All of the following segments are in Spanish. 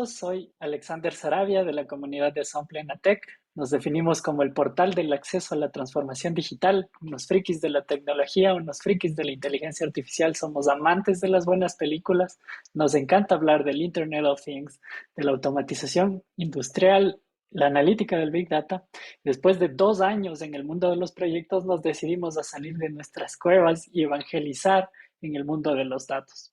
Soy Alexander Sarabia de la comunidad de Somplenatec. Nos definimos como el portal del acceso a la transformación digital, unos frikis de la tecnología, unos frikis de la inteligencia artificial. Somos amantes de las buenas películas. Nos encanta hablar del Internet of Things, de la automatización industrial, la analítica del Big Data. Después de 2 años en el mundo de los proyectos, nos decidimos a salir de nuestras cuevas y evangelizar en el mundo de los datos.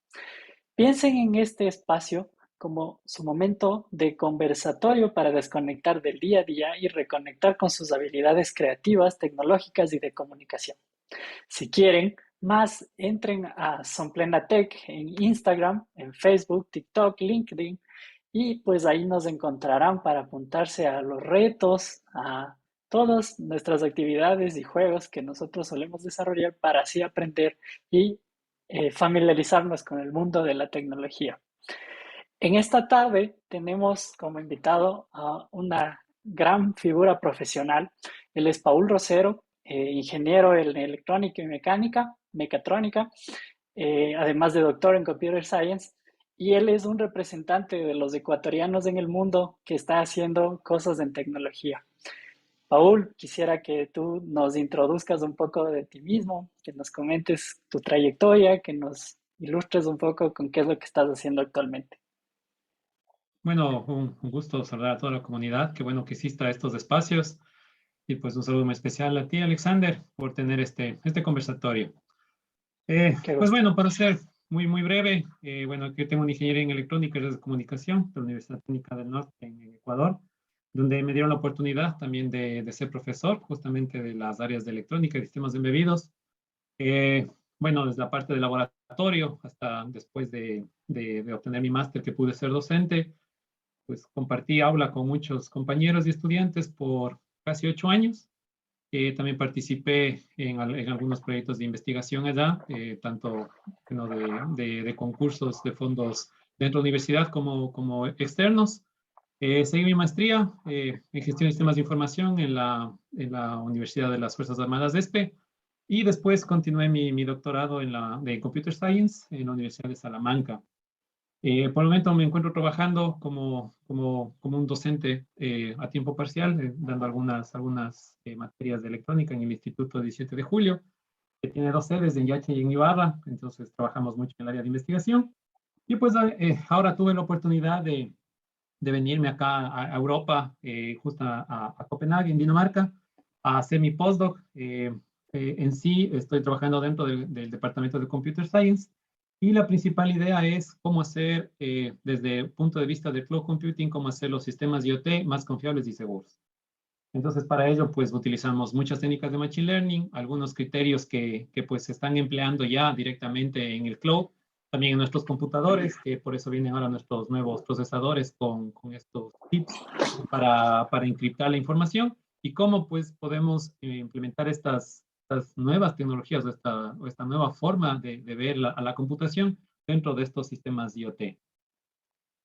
Piensen en este espacio como su momento de conversatorio para desconectar del día a día y reconectar con sus habilidades creativas, tecnológicas y de comunicación. Si quieren más, entren a Somplenatec en Instagram, en Facebook, TikTok, LinkedIn y pues ahí nos encontrarán para apuntarse a los retos, a todas nuestras actividades y juegos que nosotros solemos desarrollar para así aprender y familiarizarnos con el mundo de la tecnología. En esta tarde tenemos como invitado a una gran figura profesional. Él es Paul Rosero, ingeniero en electrónica y mecatrónica, además de doctor en computer science. Y él es un representante de los ecuatorianos en el mundo que está haciendo cosas en tecnología. Paul, quisiera que tú nos introduzcas un poco de ti mismo, que nos comentes tu trayectoria, que nos ilustres un poco con qué es lo que estás haciendo actualmente. Bueno, un gusto saludar a toda la comunidad. Qué bueno que exista estos espacios. Y pues un saludo muy especial a ti, Alexander, por tener este conversatorio. Qué Pues gusto. bueno, para ser muy breve, bueno, que tengo una ingeniería en electrónica y redes de comunicación de la Universidad Técnica del Norte en Ecuador, donde me dieron la oportunidad también de ser profesor justamente de las áreas de electrónica y sistemas embebidos. Eh, bueno, desde la parte de laboratorio hasta después de obtener mi máster que pude ser docente, pues compartí aula con muchos compañeros y estudiantes por casi 8 años. También participé en algunos proyectos de investigación allá, tanto bueno, de concursos de fondos dentro de la universidad como externos. Seguí mi maestría en gestión de sistemas de información en la Universidad de las Fuerzas Armadas de ESPE y después continué mi doctorado de Computer Science en la Universidad de Salamanca. Por el momento me encuentro trabajando como un docente a tiempo parcial, dando algunas materias de electrónica en el Instituto 17 de Julio, que tiene dos sedes en Yache y en Ibarra, entonces trabajamos mucho en el área de investigación. Y pues ahora tuve la oportunidad de venirme acá a Europa, justo a Copenhague, en Dinamarca, a hacer mi postdoc. En sí, estoy trabajando dentro del Departamento de Computer Science y la principal idea es cómo hacer, desde el punto de vista del cloud computing, cómo hacer los sistemas IoT más confiables y seguros. Entonces, para ello, pues utilizamos muchas técnicas de Machine Learning, algunos criterios que pues se están empleando ya directamente en el cloud, también en nuestros computadores, que por eso vienen ahora nuestros nuevos procesadores con estos chips para encriptar la información y cómo pues podemos implementar estas nuevas tecnologías o esta nueva forma de ver a la computación dentro de estos sistemas IoT.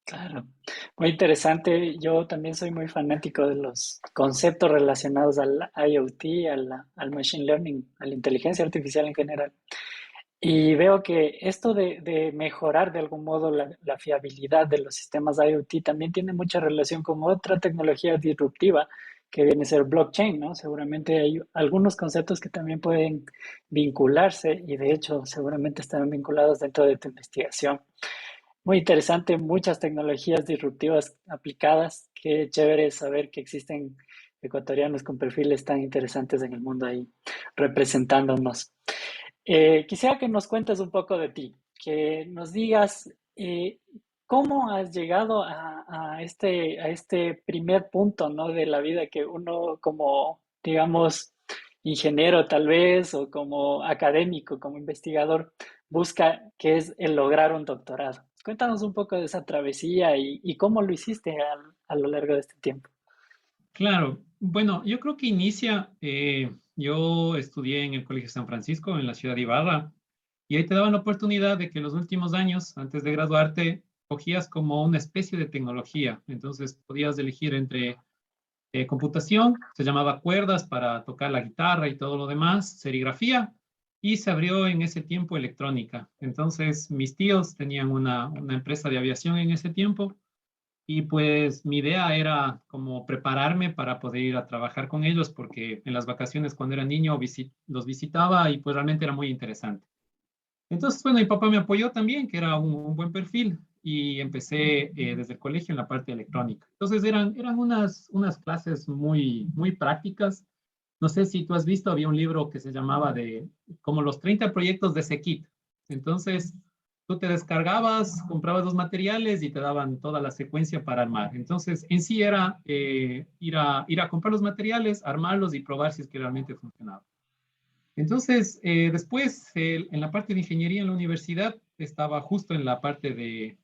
Claro, muy interesante. Yo también soy muy fanático de los conceptos relacionados al IoT, al Machine Learning, a la inteligencia artificial en general. Y veo que esto de mejorar de algún modo la fiabilidad de los sistemas IoT también tiene mucha relación con otra tecnología disruptiva que viene a ser blockchain, ¿no? Seguramente hay algunos conceptos que también pueden vincularse y de hecho seguramente estarán vinculados dentro de tu investigación. Muy interesante, muchas tecnologías disruptivas aplicadas. Qué chévere saber que existen ecuatorianos con perfiles tan interesantes en el mundo ahí representándonos. Quisiera que nos cuentes un poco de ti, que nos digas cómo has llegado a este primer punto, ¿no? De la vida que uno como, digamos, ingeniero tal vez o como académico, como investigador, busca, que es el lograr un doctorado. Cuéntanos un poco de esa travesía y cómo lo hiciste a lo largo de este tiempo. Claro, bueno, yo creo que inicia, yo estudié en el Colegio San Francisco en la ciudad de Ibarra y ahí te daban la oportunidad de que en los últimos años, antes de graduarte, cogías como una especie de tecnología. Entonces podías elegir entre computación, se llamaba cuerdas para tocar la guitarra y todo lo demás, serigrafía, y se abrió en ese tiempo electrónica. Entonces mis tíos tenían una empresa de aviación en ese tiempo Y pues mi idea era como prepararme para poder ir a trabajar con ellos, porque en las vacaciones cuando era niño los visitaba y pues realmente era muy interesante. Entonces, bueno, mi papá me apoyó también, que era un buen perfil, y empecé desde el colegio en la parte electrónica. Entonces eran unas clases muy prácticas. No sé si tú has visto, había un libro que se llamaba de como los 30 proyectos de Sekit. Entonces, tú te descargabas, comprabas los materiales y te daban toda la secuencia para armar. Entonces, en sí era ir a comprar los materiales, armarlos y probar si es que realmente funcionaba. Entonces, después, en la parte de ingeniería en la universidad, estaba justo en la parte de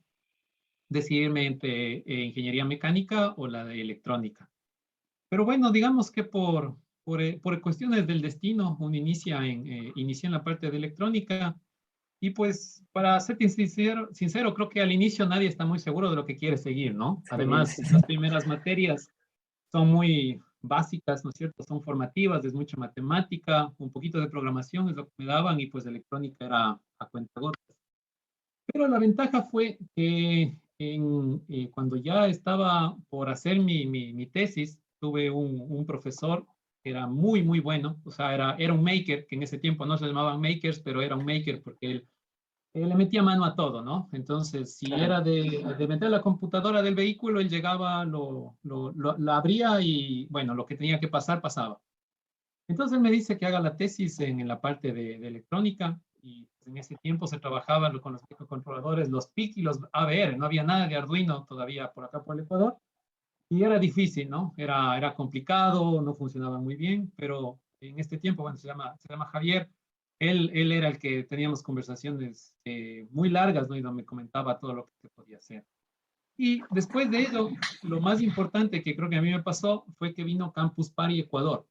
decidirme entre ingeniería mecánica o la de electrónica. Pero bueno, digamos que por cuestiones del destino, uno inicia en la parte de electrónica y pues para ser sincero, creo que al inicio nadie está muy seguro de lo que quiere seguir, ¿no? Sí, Además, sí, sí. las primeras materias son muy básicas, ¿no es cierto? Son formativas, es mucha matemática, un poquito de programación es lo que me daban y pues electrónica era a cuentagotas. Pero la ventaja fue que cuando ya estaba por hacer mi tesis, tuve un profesor que era muy bueno, o sea, era un maker, que en ese tiempo no se llamaban makers, pero era un maker porque él le metía mano a todo, ¿no? Entonces, si Claro. era de meter la computadora del vehículo, él llegaba, la abría y, bueno, lo que tenía que pasar, pasaba. Entonces, él me dice que haga la tesis en la parte de electrónica y pues, en ese tiempo se trabajaba con los microcontroladores, los PIC y los ABR, no había nada de Arduino todavía por acá por el Ecuador y era difícil, ¿no? Era complicado, no funcionaba muy bien, pero en este tiempo, bueno, se llama Javier, él era el que teníamos conversaciones muy largas, ¿no? Y donde me comentaba todo lo que se podía hacer. Y después de ello, lo más importante que creo que a mí me pasó fue que vino Campus Party Ecuador.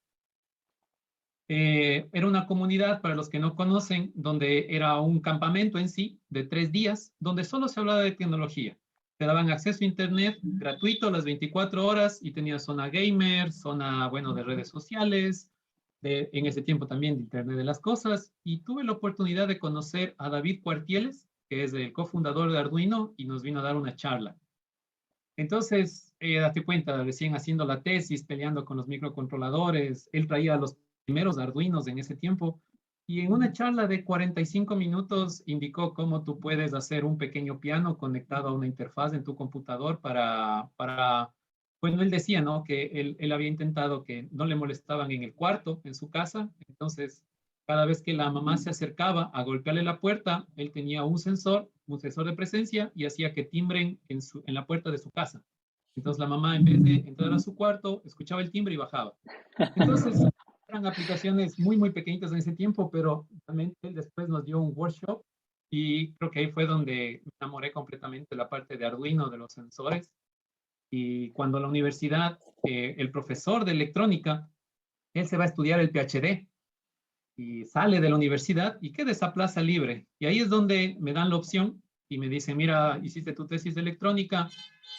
Era una comunidad, para los que no conocen, donde era un campamento en sí de 3 días, donde solo se hablaba de tecnología. Te daban acceso a Internet gratuito las 24 horas y tenías zona gamer, zona, bueno, de redes sociales, en ese tiempo también de Internet de las Cosas. Y tuve la oportunidad de conocer a David Cuartieles, que es el cofundador de Arduino, y nos vino a dar una charla. Entonces, date cuenta, recién haciendo la tesis, peleando con los microcontroladores, él traía los primeros Arduinos en ese tiempo y en una charla de 45 minutos indicó cómo tú puedes hacer un pequeño piano conectado a una interfaz en tu computador bueno, él decía, ¿no? Que él había intentado que no le molestaban en el cuarto, en su casa, entonces cada vez que la mamá se acercaba a golpearle la puerta, él tenía un sensor de presencia y hacía que timbren en la puerta de su casa. Entonces la mamá, en vez de entrar a su cuarto, escuchaba el timbre y bajaba. Entonces, eran aplicaciones muy pequeñitas en ese tiempo, pero realmente él después nos dio un workshop y creo que ahí fue donde me enamoré completamente de la parte de Arduino, de los sensores. Y cuando la universidad, el profesor de electrónica, él se va a estudiar el PhD y sale de la universidad y queda esa plaza libre. Y ahí es donde me dan la opción y me dicen, mira, hiciste tu tesis de electrónica,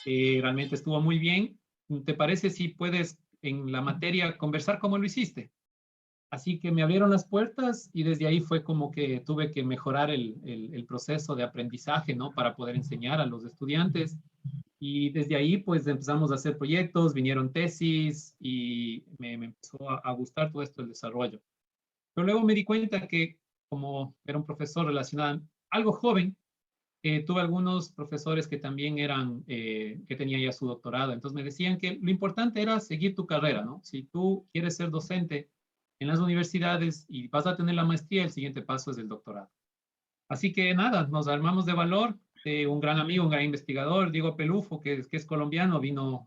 realmente estuvo muy bien. ¿Te parece si puedes en la materia conversar cómo lo hiciste? Así que me abrieron las puertas y desde ahí fue como que tuve que mejorar el proceso de aprendizaje, ¿no? Para poder enseñar a los estudiantes. Y desde ahí, pues empezamos a hacer proyectos, vinieron tesis y me empezó a gustar todo esto del desarrollo. Pero luego me di cuenta que como era un profesor relacionado, algo joven, tuve algunos profesores que también que tenían ya su doctorado. Entonces me decían que lo importante era seguir tu carrera, ¿no? Si tú quieres ser docente en las universidades y vas a tener la maestría, el siguiente paso es el doctorado. Así que nada, nos armamos de valor. Un gran amigo, un gran investigador, Diego Pelufo, que es colombiano, vino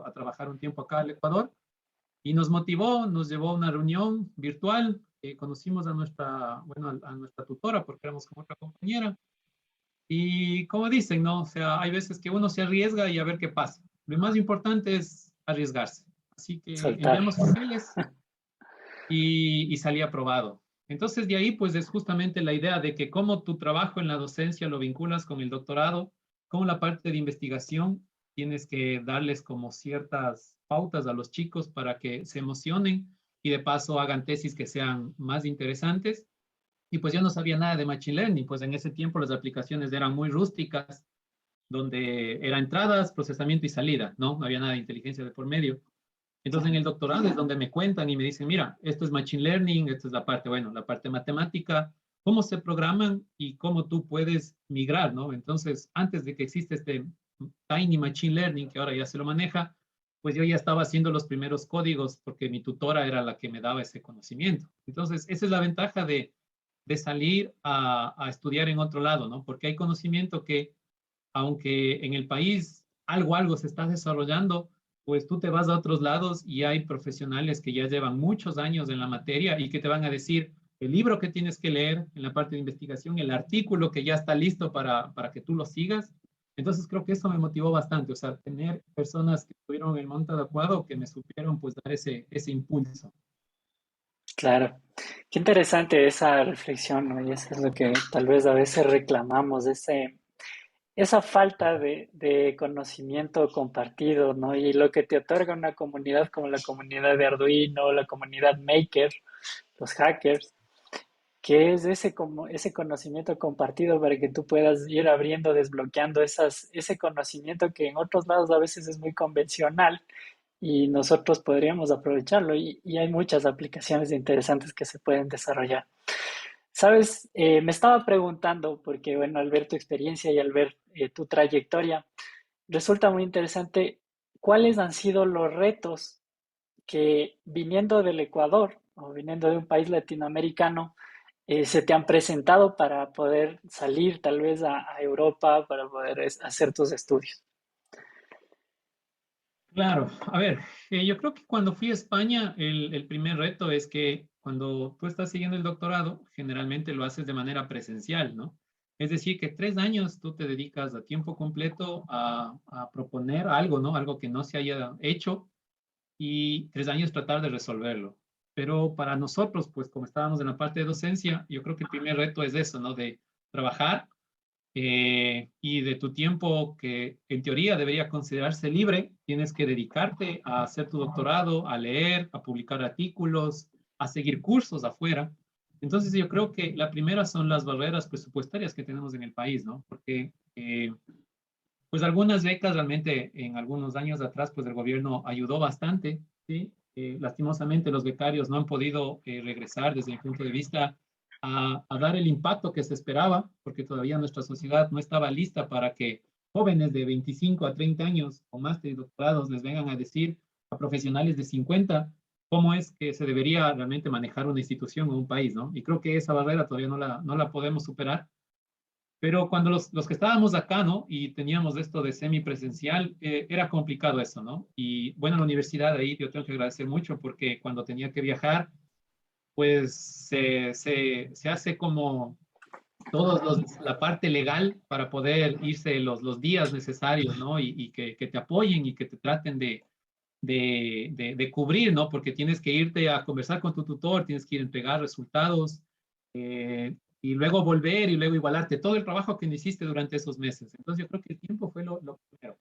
a trabajar un tiempo acá al Ecuador y nos motivó, nos llevó a una reunión virtual. Conocimos a nuestra tutora porque éramos como otra compañera. Y como dicen, ¿no? O sea, hay veces que uno se arriesga y a ver qué pasa. Lo más importante es arriesgarse. Así que Soltar. enviamos papeles y salí aprobado. Entonces, de ahí, pues es justamente la idea de que como tu trabajo en la docencia lo vinculas con el doctorado, con la parte de investigación, tienes que darles como ciertas pautas a los chicos para que se emocionen y de paso hagan tesis que sean más interesantes. Y pues yo no sabía nada de Machine Learning, pues en ese tiempo las aplicaciones eran muy rústicas donde era entradas, procesamiento y salida, ¿no? No había nada de inteligencia de por medio. Entonces, en el doctorado es donde me cuentan y me dicen, mira, esto es Machine Learning, esta es la parte, bueno, la parte matemática, cómo se programan y cómo tú puedes migrar, ¿no? Entonces, antes de que exista este Tiny Machine Learning, que ahora ya se lo maneja, pues yo ya estaba haciendo los primeros códigos porque mi tutora era la que me daba ese conocimiento. Entonces, esa es la ventaja de salir a estudiar en otro lado, ¿no? Porque hay conocimiento que, aunque en el país algo se está desarrollando, pues tú te vas a otros lados y hay profesionales que ya llevan muchos años en la materia y que te van a decir el libro que tienes que leer en la parte de investigación, el artículo que ya está listo para que tú lo sigas. Entonces creo que eso me motivó bastante, o sea, tener personas que tuvieron el monto adecuado, que me supieron pues dar ese impulso. Claro. Qué interesante esa reflexión, ¿no? Y eso es lo que tal vez a veces reclamamos, esa falta de conocimiento compartido, ¿no? Y lo que te otorga una comunidad como la comunidad de Arduino, la comunidad Maker, los hackers, que es ese conocimiento compartido para que tú puedas ir abriendo, desbloqueando ese conocimiento que en otros lados a veces es muy convencional y nosotros podríamos aprovecharlo y hay muchas aplicaciones interesantes que se pueden desarrollar. Sabes, me estaba preguntando, porque bueno, al ver tu experiencia y al ver tu trayectoria, resulta muy interesante cuáles han sido los retos que viniendo del Ecuador o viniendo de un país latinoamericano se te han presentado para poder salir tal vez a Europa, para poder hacer tus estudios. Claro, a ver, yo creo que cuando fui a España, el primer reto es que cuando tú estás siguiendo el doctorado, generalmente lo haces de manera presencial, ¿no? Es decir, que 3 años tú te dedicas a tiempo completo a proponer algo, ¿no? Algo que no se haya hecho y 3 años tratar de resolverlo. Pero para nosotros, pues como estábamos en la parte de docencia, yo creo que el primer reto es eso, ¿no? De trabajar y de tu tiempo que en teoría debería considerarse libre, tienes que dedicarte a hacer tu doctorado, a leer, a publicar artículos, a seguir cursos afuera. Entonces yo creo que la primera son las barreras presupuestarias que tenemos en el país, ¿no? Porque pues algunas becas realmente en algunos años atrás, pues el gobierno ayudó bastante, ¿sí? Lastimosamente los becarios no han podido regresar desde mi punto de vista a dar el impacto que se esperaba, porque todavía nuestra sociedad no estaba lista para que jóvenes de 25 a 30 años o más de doctorados les vengan a decir a profesionales de 50 cómo es que se debería realmente manejar una institución o un país, ¿no? Y creo que esa barrera todavía no la podemos superar, pero cuando los que estábamos acá, ¿no? Y teníamos esto de semipresencial, era complicado eso, ¿no? Y bueno, la universidad ahí yo tengo que agradecer mucho porque cuando tenía que viajar, pues se hace como la parte legal para poder irse los días necesarios, ¿no? Y que te apoyen y que te traten de cubrir, ¿no? Porque tienes que irte a conversar con tu tutor, tienes que ir a entregar resultados, eh, y luego volver y luego igualarte todo el trabajo que hiciste durante esos meses. Entonces yo creo que el tiempo fue lo primero.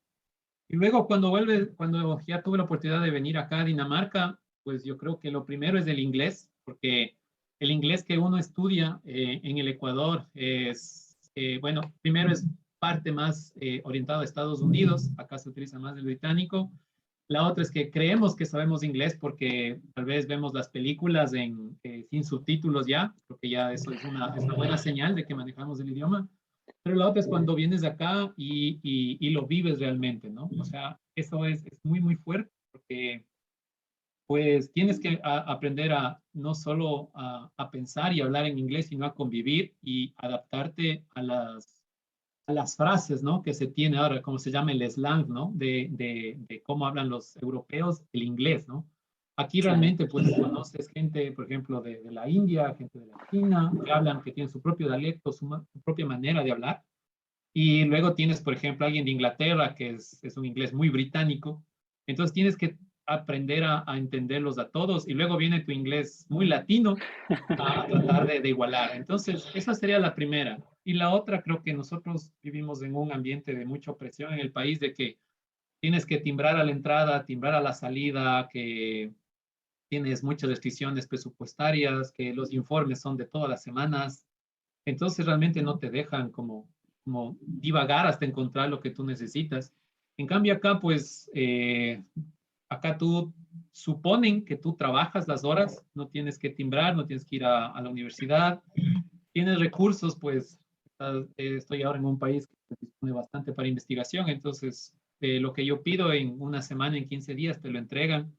Y luego cuando ya tuve la oportunidad de venir acá a Dinamarca, pues yo creo que lo primero es el inglés, porque el inglés que uno estudia en el Ecuador es, bueno, primero es parte más orientada a Estados Unidos, acá se utiliza más el británico. La otra es que creemos que sabemos inglés porque tal vez vemos las películas sin subtítulos ya, porque ya eso es una buena señal de que manejamos el idioma. Pero la otra es cuando vienes de acá y lo vives realmente, ¿no? O sea, eso es muy, muy fuerte porque pues tienes que aprender a no solo a pensar y hablar en inglés, sino a convivir y adaptarte a las frases, ¿no? Que se tiene ahora, como se llama el slang, ¿no? De cómo hablan los europeos el inglés, ¿no? Aquí Claro. realmente, pues, conoces gente, por ejemplo, de la India, gente de la China, que hablan, que tienen su propio dialecto, su propia manera de hablar. Y luego tienes, por ejemplo, alguien de Inglaterra, que es un inglés muy británico. Entonces tienes que aprender a entenderlos a todos. Y luego viene tu inglés muy latino a tratar de igualar. Entonces, esa sería la primera. Y la otra, creo que nosotros vivimos en un ambiente de mucha opresión en el país, de que tienes que timbrar a la entrada, timbrar a la salida, que tienes muchas restricciones presupuestarias, que los informes son de todas las semanas. Entonces, realmente no te dejan como como divagar hasta encontrar lo que tú necesitas. En cambio acá, pues, acá tú suponen que tú trabajas las horas, no tienes que timbrar, no tienes que ir a la universidad, tienes recursos, pues estoy ahora en un país que dispone bastante para investigación, entonces lo que yo pido en una semana, en 15 días, te lo entregan,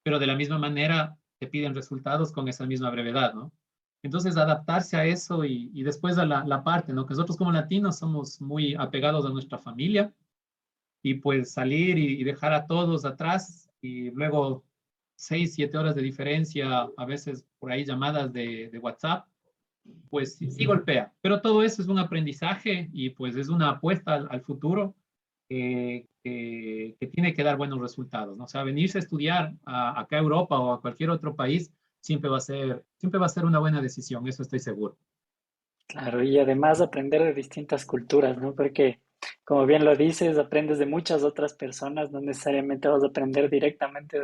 pero de la misma manera te piden resultados con esa misma brevedad, ¿no? Entonces, adaptarse a eso y después a la parte, ¿no? Que nosotros como latinos somos muy apegados a nuestra familia y pues salir y dejar a todos atrás y luego 6, 7 horas de diferencia, a veces por ahí llamadas de WhatsApp, pues sí, sí golpea. Pero todo eso es un aprendizaje y pues es una apuesta al futuro que tiene que dar buenos resultados, ¿no? O sea, venirse a estudiar acá a Europa o a cualquier otro país siempre va a ser una buena decisión, eso estoy seguro. Claro, y además aprender de distintas culturas, ¿no? Porque, como bien lo dices, aprendes de muchas otras personas, no necesariamente vas a aprender directamente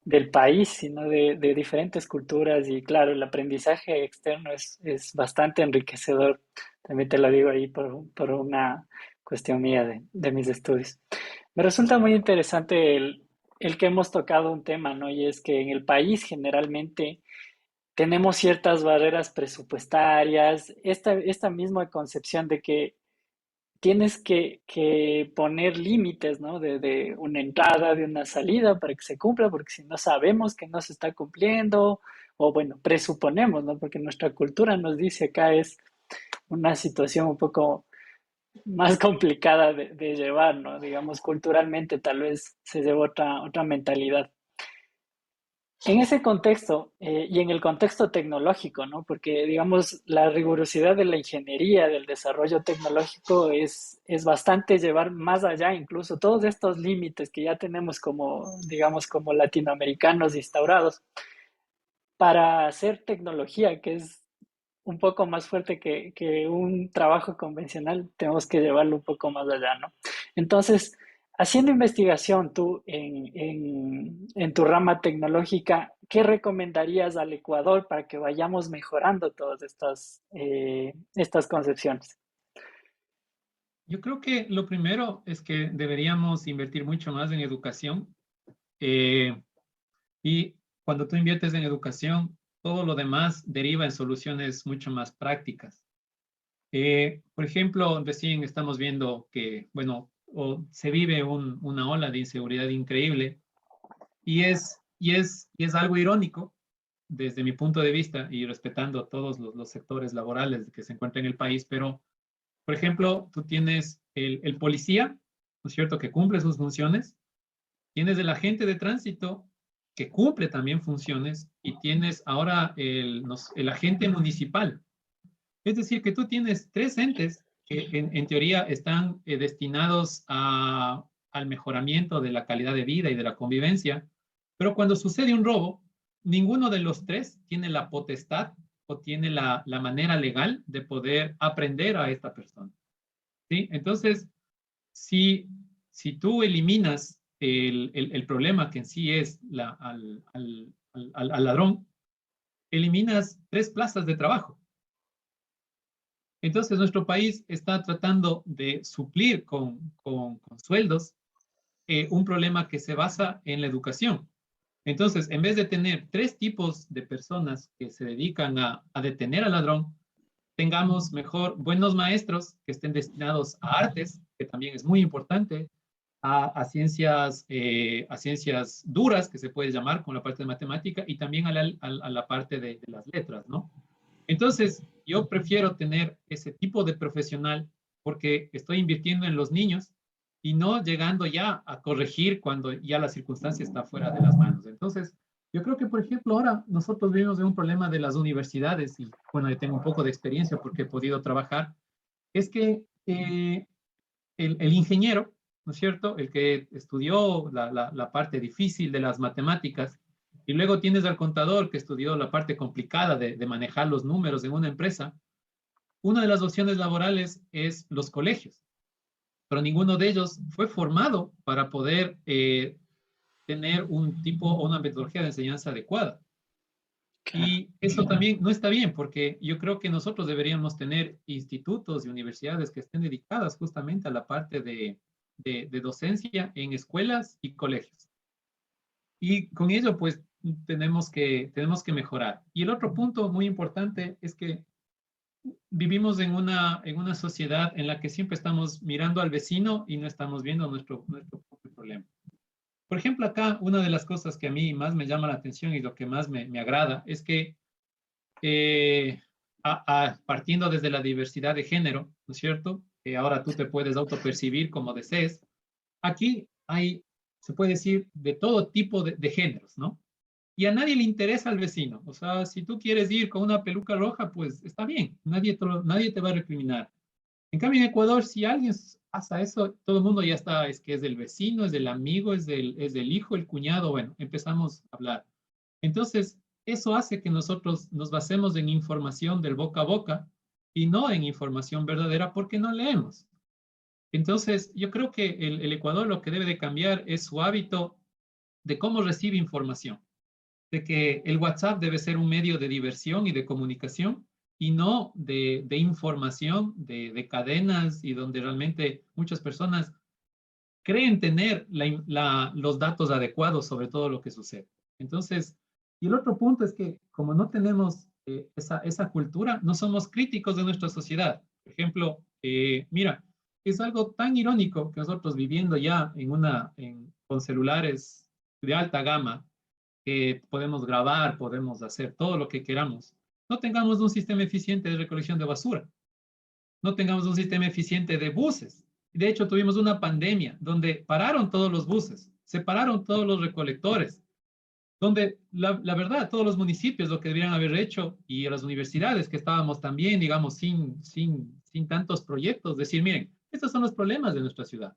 del país, sino de diferentes culturas. Y claro, el aprendizaje externo es bastante enriquecedor. También te lo digo ahí por una cuestión mía de mis estudios. Me resulta muy interesante el que hemos tocado un tema, ¿no? Y es que en el país generalmente tenemos ciertas barreras presupuestarias, esta misma concepción de que tienes que poner límites, ¿no? De una entrada, de una salida para que se cumpla, porque si no sabemos que no se está cumpliendo, o bueno, presuponemos, ¿no? Porque nuestra cultura nos dice acá es una situación un poco más complicada de llevar, ¿no? Digamos, culturalmente tal vez se lleva otra mentalidad. En ese contexto y en el contexto tecnológico, ¿no? Porque, digamos, la rigurosidad de la ingeniería, del desarrollo tecnológico es bastante llevar más allá, incluso todos estos límites que ya tenemos como, digamos, como latinoamericanos instaurados para hacer tecnología, que es un poco más fuerte que un trabajo convencional, tenemos que llevarlo un poco más allá, ¿no? Entonces, haciendo investigación tú en tu rama tecnológica, ¿qué recomendarías al Ecuador para que vayamos mejorando todas estas concepciones? Yo creo que lo primero es que deberíamos invertir mucho más en educación. eh, y cuando tú inviertes en educación, todo lo demás deriva en soluciones mucho más prácticas. Por ejemplo, recién estamos viendo que, bueno, se vive una ola de inseguridad increíble y es algo irónico desde mi punto de vista y respetando todos los sectores laborales que se encuentran en el país, pero, por ejemplo, tú tienes el policía, ¿no es cierto?, que cumple sus funciones, tienes el agente de tránsito que cumple también funciones y tienes ahora el agente municipal. Es decir, que tú tienes tres entes que en teoría están destinados al mejoramiento de la calidad de vida y de la convivencia, pero cuando sucede un robo, ninguno de los tres tiene la potestad o tiene la manera legal de poder aprender a esta persona. ¿Sí? Entonces, si tú eliminas el problema que en sí es al ladrón, eliminas tres plazas de trabajo. Entonces, nuestro país está tratando de suplir con sueldos un problema que se basa en la educación. Entonces, en vez de tener tres tipos de personas que se dedican a detener al ladrón, tengamos mejor buenos maestros que estén destinados a artes, que también es muy importante, a ciencias duras, que se puede llamar, con la parte de matemática, y también a la parte de las letras, ¿no? Entonces, yo prefiero tener ese tipo de profesional porque estoy invirtiendo en los niños y no llegando ya a corregir cuando ya la circunstancia está fuera de las manos. Entonces, yo creo que, por ejemplo, ahora nosotros vivimos de un problema de las universidades y, bueno, yo tengo un poco de experiencia porque he podido trabajar, es que el ingeniero, ¿no es cierto? El que estudió la parte difícil de las matemáticas y luego tienes al contador que estudió la parte complicada de manejar los números en una empresa. Una de las opciones laborales es los colegios, pero ninguno de ellos fue formado para poder tener un tipo o una metodología de enseñanza adecuada. Claro. Y eso también no está bien, porque yo creo que nosotros deberíamos tener institutos y universidades que estén dedicadas justamente a la parte de docencia en escuelas y colegios. Y con ello, pues, tenemos que mejorar. Y el otro punto muy importante es que vivimos en una sociedad en la que siempre estamos mirando al vecino y no estamos viendo nuestro propio problema. Por ejemplo, acá una de las cosas que a mí más me llama la atención y lo que más me agrada es que eh, partiendo desde la diversidad de género, ¿no es cierto? Que ahora tú te puedes autopercibir como desees. Aquí hay, se puede decir, de todo tipo de géneros, ¿no? Y a nadie le interesa al vecino. O sea, si tú quieres ir con una peluca roja, pues está bien, nadie te va a recriminar. En cambio, en Ecuador, si alguien hace eso, todo el mundo ya está, es que es del vecino, es del amigo, es del hijo, el cuñado, bueno, empezamos a hablar. Entonces, eso hace que nosotros nos basemos en información del boca a boca y no en información verdadera porque no leemos. Entonces, yo creo que el Ecuador lo que debe de cambiar es su hábito de cómo recibe información, de que el WhatsApp debe ser un medio de diversión y de comunicación y no de información, de cadenas y donde realmente muchas personas creen tener los datos adecuados sobre todo lo que sucede. Entonces, y el otro punto es que como no tenemos esa cultura, no somos críticos de nuestra sociedad. Por ejemplo, mira, es algo tan irónico que nosotros viviendo ya con celulares de alta gama, que podemos grabar, podemos hacer todo lo que queramos, no tengamos un sistema eficiente de recolección de basura, no tengamos un sistema eficiente de buses. De hecho, tuvimos una pandemia donde pararon todos los buses, se pararon todos los recolectores, donde la verdad, todos los municipios lo que deberían haber hecho y las universidades que estábamos también, digamos, sin tantos proyectos, decir, miren, estos son los problemas de nuestra ciudad.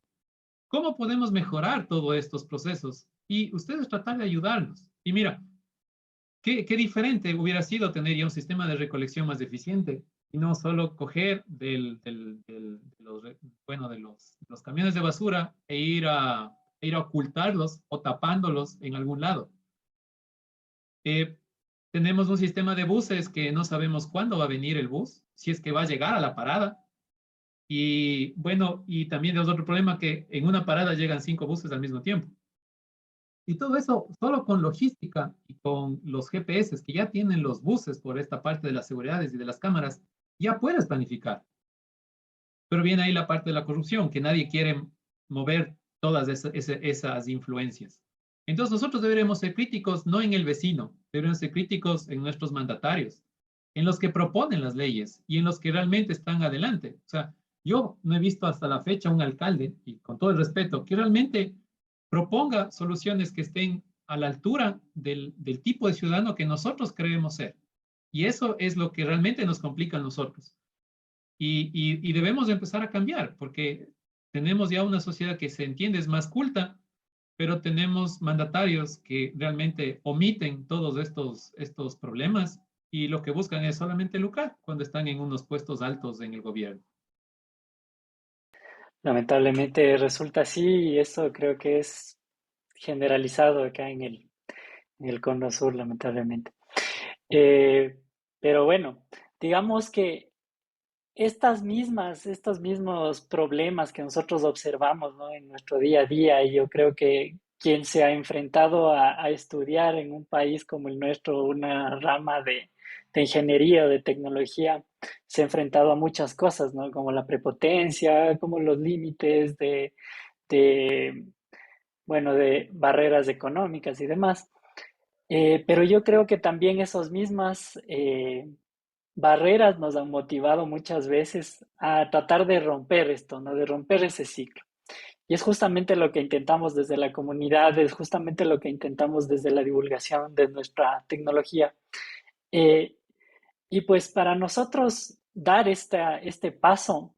¿Cómo podemos mejorar todos estos procesos? Y ustedes tratar de ayudarnos. Y mira, qué diferente hubiera sido tener ya un sistema de recolección más eficiente y no solo coger bueno, de los camiones de basura e ir a ocultarlos o tapándolos en algún lado. Eh, tenemos un sistema de buses que no sabemos cuándo va a venir el bus, si es que va a llegar a la parada. Y bueno, y también es otro problema que en una parada llegan 5 buses al mismo tiempo. Y todo eso solo con logística y con los GPS que ya tienen los buses por esta parte de las seguridades y de las cámaras, ya puedes planificar. Pero viene ahí la parte de la corrupción, que nadie quiere mover todas esas influencias. Entonces nosotros deberemos ser críticos no en el vecino, deberemos ser críticos en nuestros mandatarios, en los que proponen las leyes y en los que realmente están adelante. O sea, yo no he visto hasta la fecha un alcalde, y con todo el respeto, que realmente proponga soluciones que estén a la altura del tipo de ciudadano que nosotros creemos ser. Y eso es lo que realmente nos complica a nosotros. Y debemos empezar a cambiar, porque tenemos ya una sociedad que se entiende es más culta, pero tenemos mandatarios que realmente omiten todos estos problemas y lo que buscan es solamente lucrar cuando están en unos puestos altos en el gobierno. Lamentablemente resulta así y eso creo que es generalizado acá en el Cono Sur, lamentablemente. Eh, pero bueno, digamos que estos mismos problemas que nosotros observamos, ¿no? En nuestro día a día, y yo creo que quien se ha enfrentado a estudiar en un país como el nuestro, una rama de ingeniería o de tecnología, se ha enfrentado a muchas cosas, ¿no? Como la prepotencia, como los límites de, bueno, de barreras económicas y demás. Pero yo creo que también esas mismas barreras nos han motivado muchas veces a tratar de romper esto, ¿no? De romper ese ciclo. Y es justamente lo que intentamos desde la comunidad, es justamente lo que intentamos desde la divulgación de nuestra tecnología. Eh, y pues para nosotros dar este paso,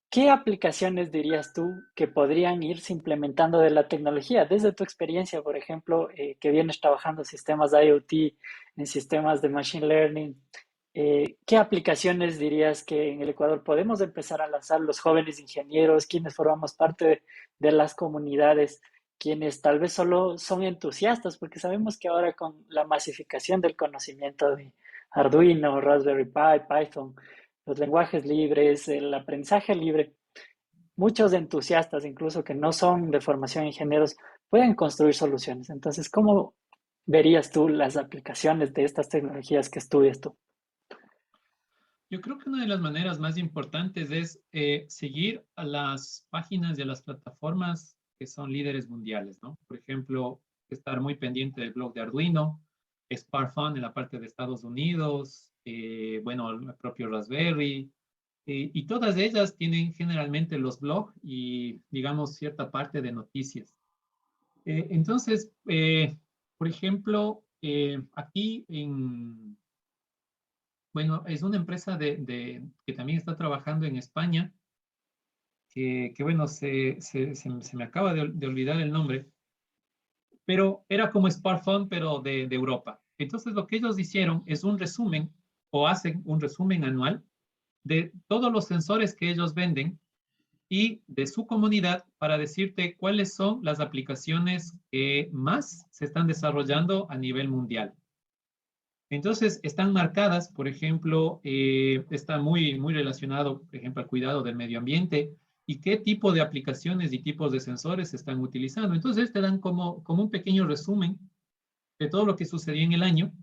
¿qué aplicaciones dirías tú que podrían irse implementando de la tecnología? Desde tu experiencia, por ejemplo, que vienes trabajando en sistemas de IoT, en sistemas de Machine Learning, ¿qué aplicaciones dirías que en el Ecuador podemos empezar a lanzar los jóvenes ingenieros, quienes formamos parte de las comunidades? quienes tal vez solo son entusiastas, porque sabemos que ahora con la masificación del conocimiento de Arduino, Raspberry Pi, Python, los lenguajes libres, el aprendizaje libre, muchos entusiastas, incluso que no son de formación ingenieros, pueden construir soluciones. Entonces, ¿cómo verías tú las aplicaciones de estas tecnologías que estudias tú? Yo creo que una de las maneras más importantes es seguir a las páginas y a las plataformas que son líderes mundiales, ¿no? Por ejemplo, estar muy pendiente del blog de Arduino, SparkFun en la parte de Estados Unidos, bueno, el propio Raspberry, y todas ellas tienen generalmente los blogs y, digamos, cierta parte de noticias. Entonces, por ejemplo, aquí en, bueno, es una empresa que también está trabajando en España, que bueno, se me acaba de olvidar el nombre, pero era como SparkFun, pero de Europa. Entonces, lo que ellos hicieron es un resumen, o hacen un resumen anual de todos los sensores que ellos venden y de su comunidad para decirte cuáles son las aplicaciones que más se están desarrollando a nivel mundial. Entonces, están marcadas, por ejemplo, está muy relacionado, por ejemplo, al cuidado del medio ambiente y qué tipo de aplicaciones y tipos de sensores se están utilizando. Entonces, te dan como un pequeño resumen de todo lo que sucedió en el año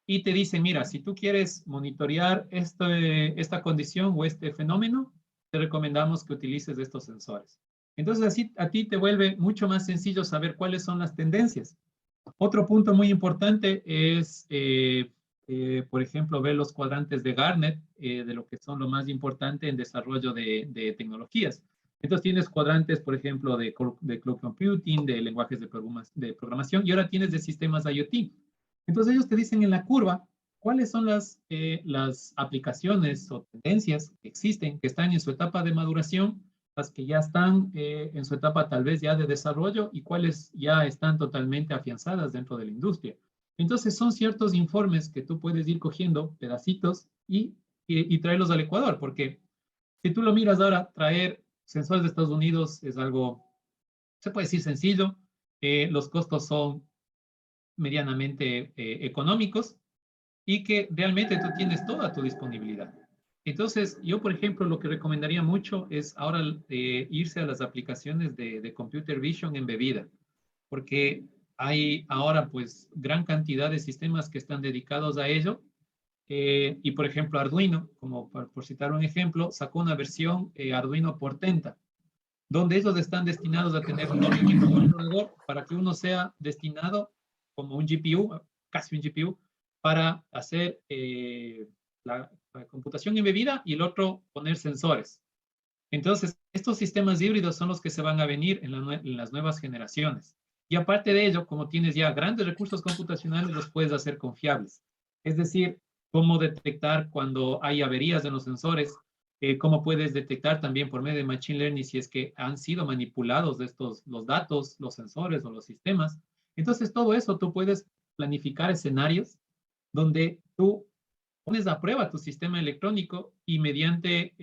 y te dicen, mira, si tú quieres monitorear esta condición o este fenómeno, te recomendamos que utilices estos sensores. Entonces, así a ti te vuelve mucho más sencillo saber cuáles son las tendencias. Otro punto muy importante es, por ejemplo, ver los cuadrantes de Gartner, de lo que son lo más importante en desarrollo de tecnologías. Entonces tienes cuadrantes, por ejemplo, de cloud computing, de lenguajes de programación, y ahora tienes de sistemas IoT. Entonces ellos te dicen en la curva cuáles son las aplicaciones o tendencias que existen, que están en su etapa de maduración, las que ya están en su etapa tal vez ya de desarrollo y cuáles ya están totalmente afianzadas dentro de la industria. Entonces son ciertos informes que tú puedes ir cogiendo pedacitos y traerlos al Ecuador, porque si tú lo miras ahora, traer sensores de Estados Unidos es algo, se puede decir sencillo, los costos son medianamente económicos y que realmente tú tienes toda tu disponibilidad. Entonces, yo, por ejemplo, lo que recomendaría mucho es ahora irse a las aplicaciones de Computer Vision embebida, porque hay ahora pues gran cantidad de sistemas que están dedicados a ello. Y, por ejemplo, Arduino, como por citar un ejemplo, sacó una versión Arduino Portenta, donde ellos están destinados a tener un controlador para que uno sea destinado como un GPU, casi un GPU, para hacer la computación embebida y el otro poner sensores. Entonces, estos sistemas híbridos son los que se van a venir en las nuevas generaciones. Y aparte de ello, como tienes ya grandes recursos computacionales, los puedes hacer confiables. Es decir, cómo detectar cuando hay averías en los sensores, cómo puedes detectar también por medio de Machine Learning si es que han sido manipulados los datos, los sensores o los sistemas. Entonces, todo eso tú puedes planificar escenarios donde tú pones a prueba tu sistema electrónico y mediante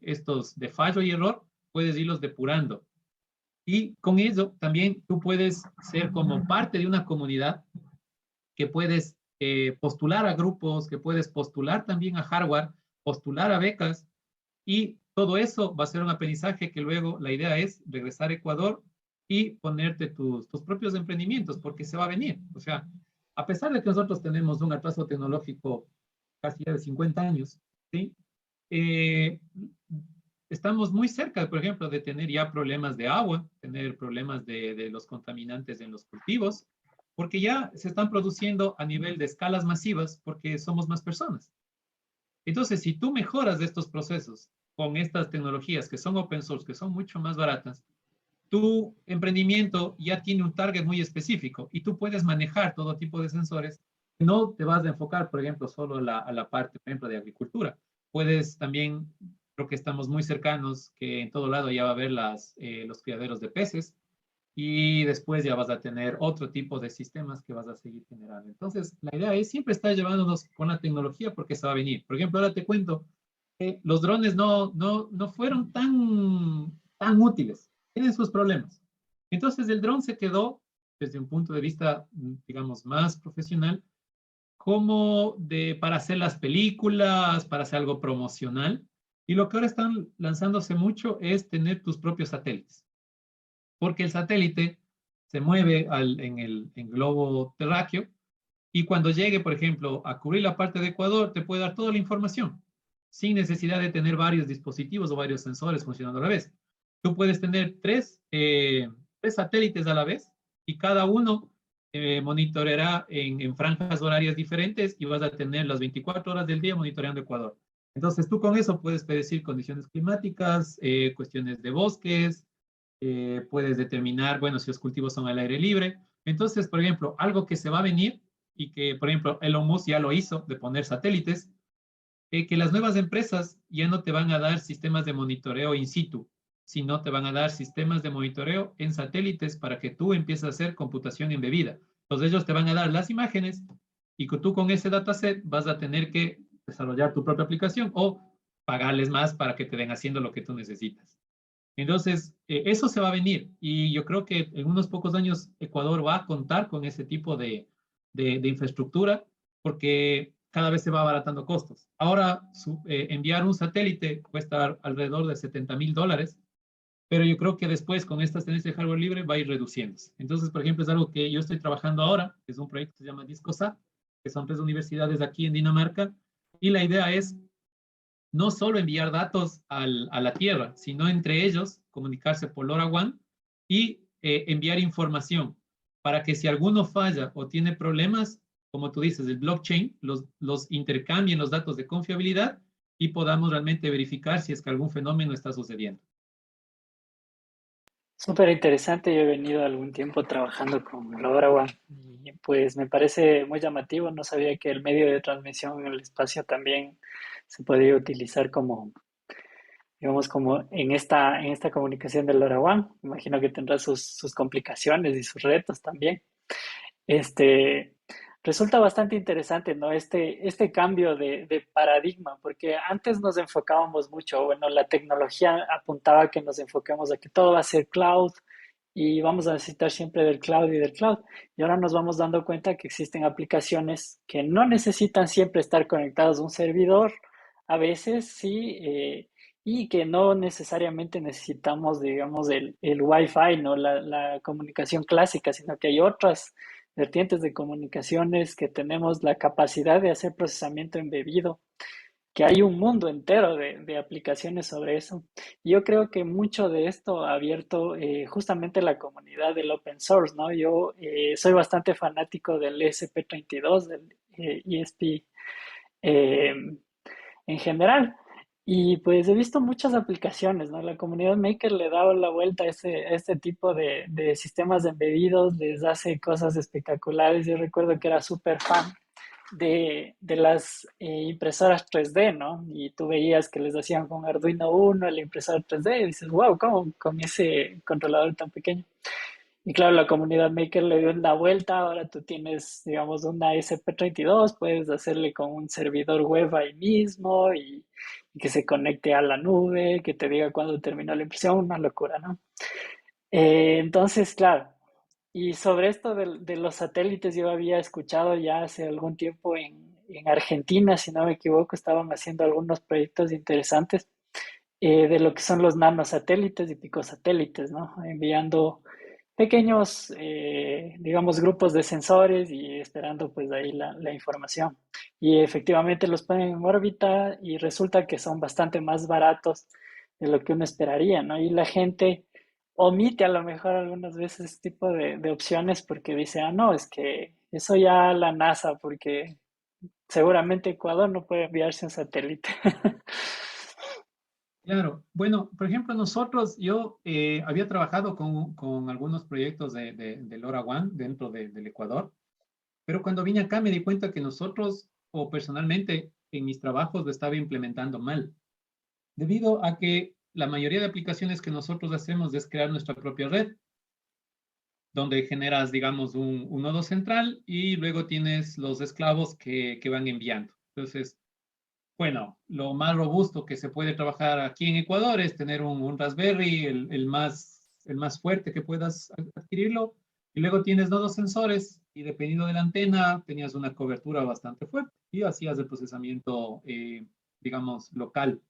estos de fallo y error puedes irlos depurando. Y con eso también tú puedes ser como parte de una comunidad que puedes postular a grupos, que puedes postular también a hardware, postular a becas y todo eso va a ser un aprendizaje que luego la idea es regresar a Ecuador y ponerte tus propios emprendimientos porque se va a venir. O sea, a pesar de que nosotros tenemos un atraso tecnológico casi ya de 50 años, ¿sí? Eh, estamos muy cerca, por ejemplo, de tener ya problemas de agua, tener problemas de los contaminantes en los cultivos, porque ya se están produciendo a nivel de escalas masivas porque somos más personas. Entonces, si tú mejoras estos procesos con estas tecnologías que son open source, que son mucho más baratas, tu emprendimiento ya tiene un target muy específico y tú puedes manejar todo tipo de sensores. No te vas a enfocar, por ejemplo, solo a la parte, por ejemplo, de agricultura. Puedes también, creo que estamos muy cercanos, que en todo lado ya va a haber los criaderos de peces y después ya vas a tener otro tipo de sistemas que vas a seguir generando. Entonces, la idea es siempre estar llevándonos con la tecnología porque se va a venir. Por ejemplo, ahora te cuento que los drones no fueron tan útiles. Tienen sus problemas. Entonces el dron se quedó, desde un punto de vista, digamos, más profesional, como para hacer las películas, para hacer algo promocional. Y lo que ahora están lanzándose mucho es tener tus propios satélites, porque el satélite se mueve en globo terráqueo y cuando llegue, por ejemplo, a cubrir la parte de Ecuador, te puede dar toda la información sin necesidad de tener varios dispositivos o varios sensores funcionando a la vez. Tú puedes tener tres satélites a la vez y cada uno monitoreará en franjas horarias diferentes y vas a tener las 24 horas del día monitoreando Ecuador. Entonces tú con eso puedes predecir condiciones climáticas, cuestiones de bosques, puedes determinar, bueno, si los cultivos son al aire libre. Entonces, por ejemplo, algo que se va a venir y que, por ejemplo, Elon Musk ya lo hizo, de poner satélites, que las nuevas empresas ya no te van a dar sistemas de monitoreo in situ, sino te van a dar sistemas de monitoreo en satélites para que tú empieces a hacer computación embebida. Entonces ellos te van a dar las imágenes y que tú con ese dataset vas a tener que desarrollar tu propia aplicación o pagarles más para que te den haciendo lo que tú necesitas. Entonces, eso se va a venir y yo creo que en unos pocos años Ecuador va a contar con ese tipo de infraestructura porque cada vez se va abaratando costos. Ahora, enviar un satélite cuesta alrededor de $70,000, pero yo creo que después con estas tendencias de hardware libre va a ir reduciéndose. Entonces, por ejemplo, es algo que yo estoy trabajando ahora, que es un proyecto que se llama DiscoSat, que son 3 universidades aquí en Dinamarca, y la idea es no solo enviar datos a la Tierra, sino entre ellos comunicarse por LoRaWAN y enviar información para que si alguno falla o tiene problemas, como tú dices, el blockchain, los intercambien los datos de confiabilidad y podamos realmente verificar si es que algún fenómeno está sucediendo. Súper interesante, yo he venido algún tiempo trabajando con LoRaWAN y pues me parece muy llamativo, no sabía que el medio de transmisión en el espacio también se podía utilizar como, digamos, como en esta comunicación del LoRaWAN. Imagino que tendrá sus complicaciones y sus retos también. Este, resulta bastante interesante, ¿no? Este cambio de paradigma, porque antes nos enfocábamos mucho, bueno, la tecnología apuntaba a que nos enfoquemos a que todo va a ser cloud y vamos a necesitar siempre del cloud y del cloud. Y ahora nos vamos dando cuenta que existen aplicaciones que no necesitan siempre estar conectadas a un servidor, a veces sí, y que no necesariamente necesitamos, digamos, el Wi-Fi, ¿no? La comunicación clásica, sino que hay otras vertientes de comunicaciones que tenemos la capacidad de hacer procesamiento embebido, que hay un mundo entero de aplicaciones sobre eso. Y yo creo que mucho de esto ha abierto justamente la comunidad del open source, ¿no? Yo soy bastante fanático del ESP32, del ESP eh, en general. Y pues he visto muchas aplicaciones, ¿no? La comunidad Maker le da la vuelta a este tipo de sistemas embebidos, les hace cosas espectaculares. Yo recuerdo que era súper fan de las impresoras 3D, ¿no? Y tú veías que les hacían con Arduino Uno el impresor 3D y dices, wow, ¿cómo con ese controlador tan pequeño? Y claro, la comunidad Maker le dio una vuelta, ahora tú tienes, digamos, una SP32, puedes hacerle con un servidor web ahí mismo y que se conecte a la nube, que te diga cuándo terminó la impresión, una locura, ¿no? Entonces, claro, y sobre esto de los satélites, yo había escuchado ya hace algún tiempo en Argentina, si no me equivoco, estaban haciendo algunos proyectos interesantes de lo que son los nanosatélites y picosatélites, ¿no? Enviando pequeños, digamos, grupos de sensores y esperando pues ahí la información. Y efectivamente los ponen en órbita y resulta que son bastante más baratos de lo que uno esperaría, ¿no? Y la gente omite a lo mejor algunas veces este tipo de opciones porque dice, ah, no, es que eso ya la NASA, porque seguramente Ecuador no puede enviarse un satélite. Claro, bueno, por ejemplo, yo había trabajado con algunos proyectos de LoRaWAN dentro del Ecuador, pero cuando vine acá me di cuenta que nosotros, o personalmente, en mis trabajos lo estaba implementando mal, debido a que la mayoría de aplicaciones que nosotros hacemos es crear nuestra propia red, donde generas, digamos, un nodo central y luego tienes los esclavos que van enviando. Entonces, bueno, lo más robusto que se puede trabajar aquí en Ecuador es tener un Raspberry, el más el más fuerte que puedas adquirirlo. Y luego tienes nodos sensores y dependiendo de la antena tenías una cobertura bastante fuerte y hacías el procesamiento, digamos, local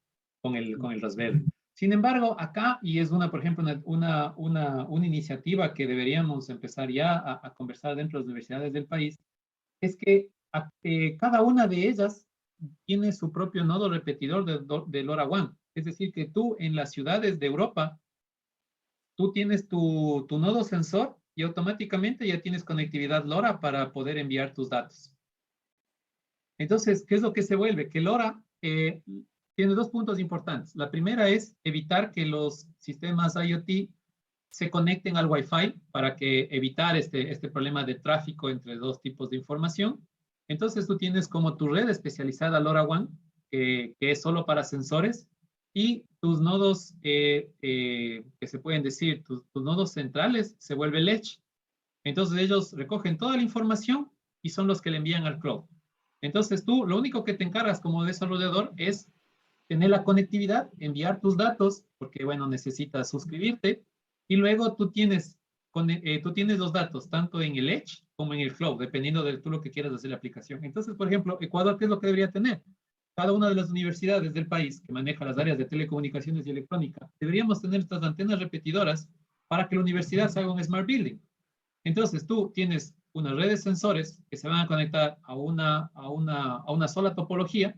con el Raspberry. Sin embargo, acá, y es una, por ejemplo, una iniciativa que deberíamos empezar ya a conversar dentro de las universidades del país, es que cada una de ellas tiene su propio nodo repetidor de LoRaWAN. Es decir, que tú en las ciudades de Europa, tú tienes tu nodo sensor y automáticamente ya tienes conectividad LoRa para poder enviar tus datos. Entonces, ¿qué es lo que se vuelve? Que LoRa tiene dos puntos importantes. La primera es evitar que los sistemas IoT se conecten al Wi-Fi para que evitar este problema de tráfico entre dos tipos de información. Entonces tú tienes como tu red especializada LoRaWAN, que es solo para sensores, y tus nodos, que se pueden decir, tus nodos centrales se vuelve el Edge. Entonces ellos recogen toda la información y son los que le envían al cloud. Entonces tú lo único que te encargas como desarrollador es tener la conectividad, enviar tus datos, porque bueno, necesitas suscribirte, y luego tú tienes los datos tanto en el Edge como en el Cloud, dependiendo de tú lo que quieras hacer la aplicación. Entonces, por ejemplo, Ecuador, ¿qué es lo que debería tener? Cada una de las universidades del país que maneja las áreas de telecomunicaciones y electrónica, deberíamos tener estas antenas repetidoras para que la universidad se haga un Smart Building. Entonces, tú tienes una red de sensores que se van a conectar a una sola topología.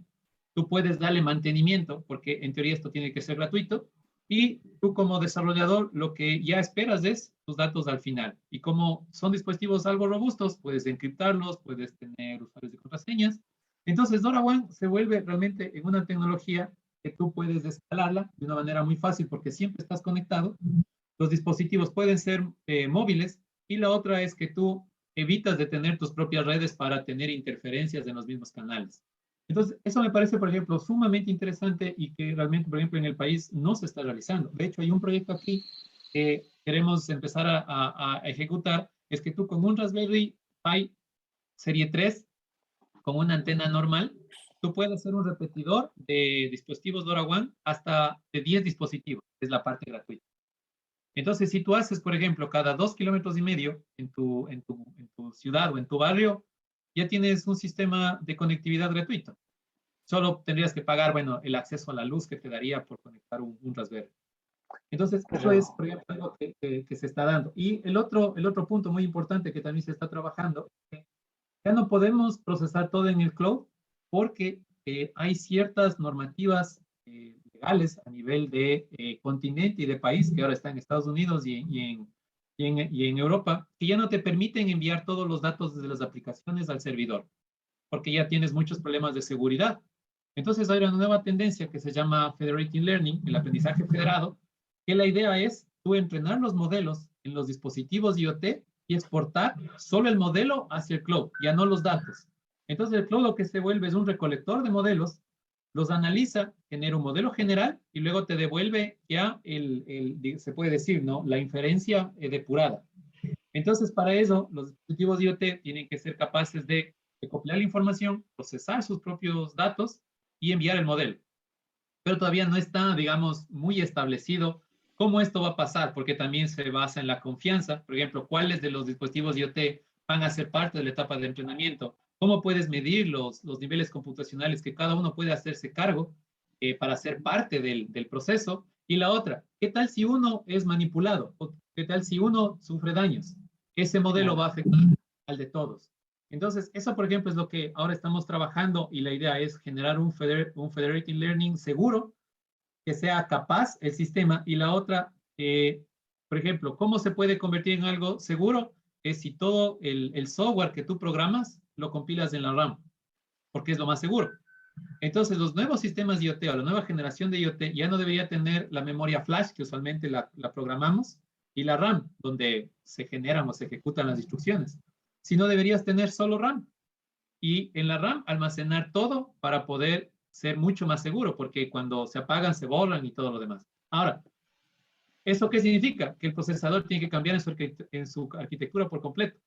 Tú puedes darle mantenimiento, porque en teoría esto tiene que ser gratuito, y tú como desarrollador lo que ya esperas es tus datos al final. Y como son dispositivos algo robustos, puedes encriptarlos, puedes tener usuarios de contraseñas. Entonces LoRaWAN se vuelve realmente en una tecnología que tú puedes escalarla de una manera muy fácil porque siempre estás conectado. Los dispositivos pueden ser móviles y la otra es que tú evitas de tener tus propias redes para tener interferencias en los mismos canales. Entonces, eso me parece, por ejemplo, sumamente interesante y que realmente, por ejemplo, en el país no se está realizando. De hecho, hay un proyecto aquí que queremos empezar a ejecutar, es que tú con un Raspberry Pi Serie 3, con una antena normal, tú puedes hacer un repetidor de dispositivos LoRaWAN hasta de 10 dispositivos, es la parte gratuita. Entonces, si tú haces, por ejemplo, cada 2,5 kilómetros en tu ciudad o en tu barrio, ya tienes un sistema de conectividad gratuito. Solo tendrías que pagar, bueno, el acceso a la luz que te daría por conectar un Raspberry. Entonces, eso es, por ejemplo, algo que se está dando. Y el otro punto muy importante que también se está trabajando, es que ya no podemos procesar todo en el cloud porque hay ciertas normativas legales a nivel de continente y de país, que ahora está en Estados Unidos y en Europa, que ya no te permiten enviar todos los datos desde las aplicaciones al servidor, porque ya tienes muchos problemas de seguridad. Entonces hay una nueva tendencia que se llama Federated Learning, el aprendizaje federado, que la idea es tú entrenar los modelos en los dispositivos IoT y exportar solo el modelo hacia el cloud, ya no los datos. Entonces el cloud lo que se vuelve es un recolector de modelos, los analiza, genera un modelo general y luego te devuelve ya se puede decir, ¿no? La inferencia depurada. Entonces, para eso, los dispositivos IoT tienen que ser capaces de recopilar la información, procesar sus propios datos y enviar el modelo. Pero todavía no está, digamos, muy establecido cómo esto va a pasar, porque también se basa en la confianza. Por ejemplo, cuáles de los dispositivos IoT van a ser parte de la etapa de entrenamiento. ¿Cómo puedes medir los niveles computacionales que cada uno puede hacerse cargo para ser parte del proceso? Y la otra, ¿qué tal si uno es manipulado? ¿O qué tal si uno sufre daños? Ese modelo va a afectar al de todos. Entonces, eso, por ejemplo, es lo que ahora estamos trabajando y la idea es generar un Federated Learning seguro, que sea capaz el sistema. Y la otra, por ejemplo, ¿cómo se puede convertir en algo seguro? Es si todo el software que tú programas lo compilas en la RAM, porque es lo más seguro. Entonces, los nuevos sistemas IoT o la nueva generación de IoT ya no debería tener la memoria flash, que usualmente la programamos, y la RAM, donde se generan o se ejecutan las instrucciones, sino deberías tener solo RAM. Y en la RAM almacenar todo para poder ser mucho más seguro, porque cuando se apagan se borran y todo lo demás. Ahora, ¿eso qué significa? Que el procesador tiene que cambiar en su arquitectura por completo.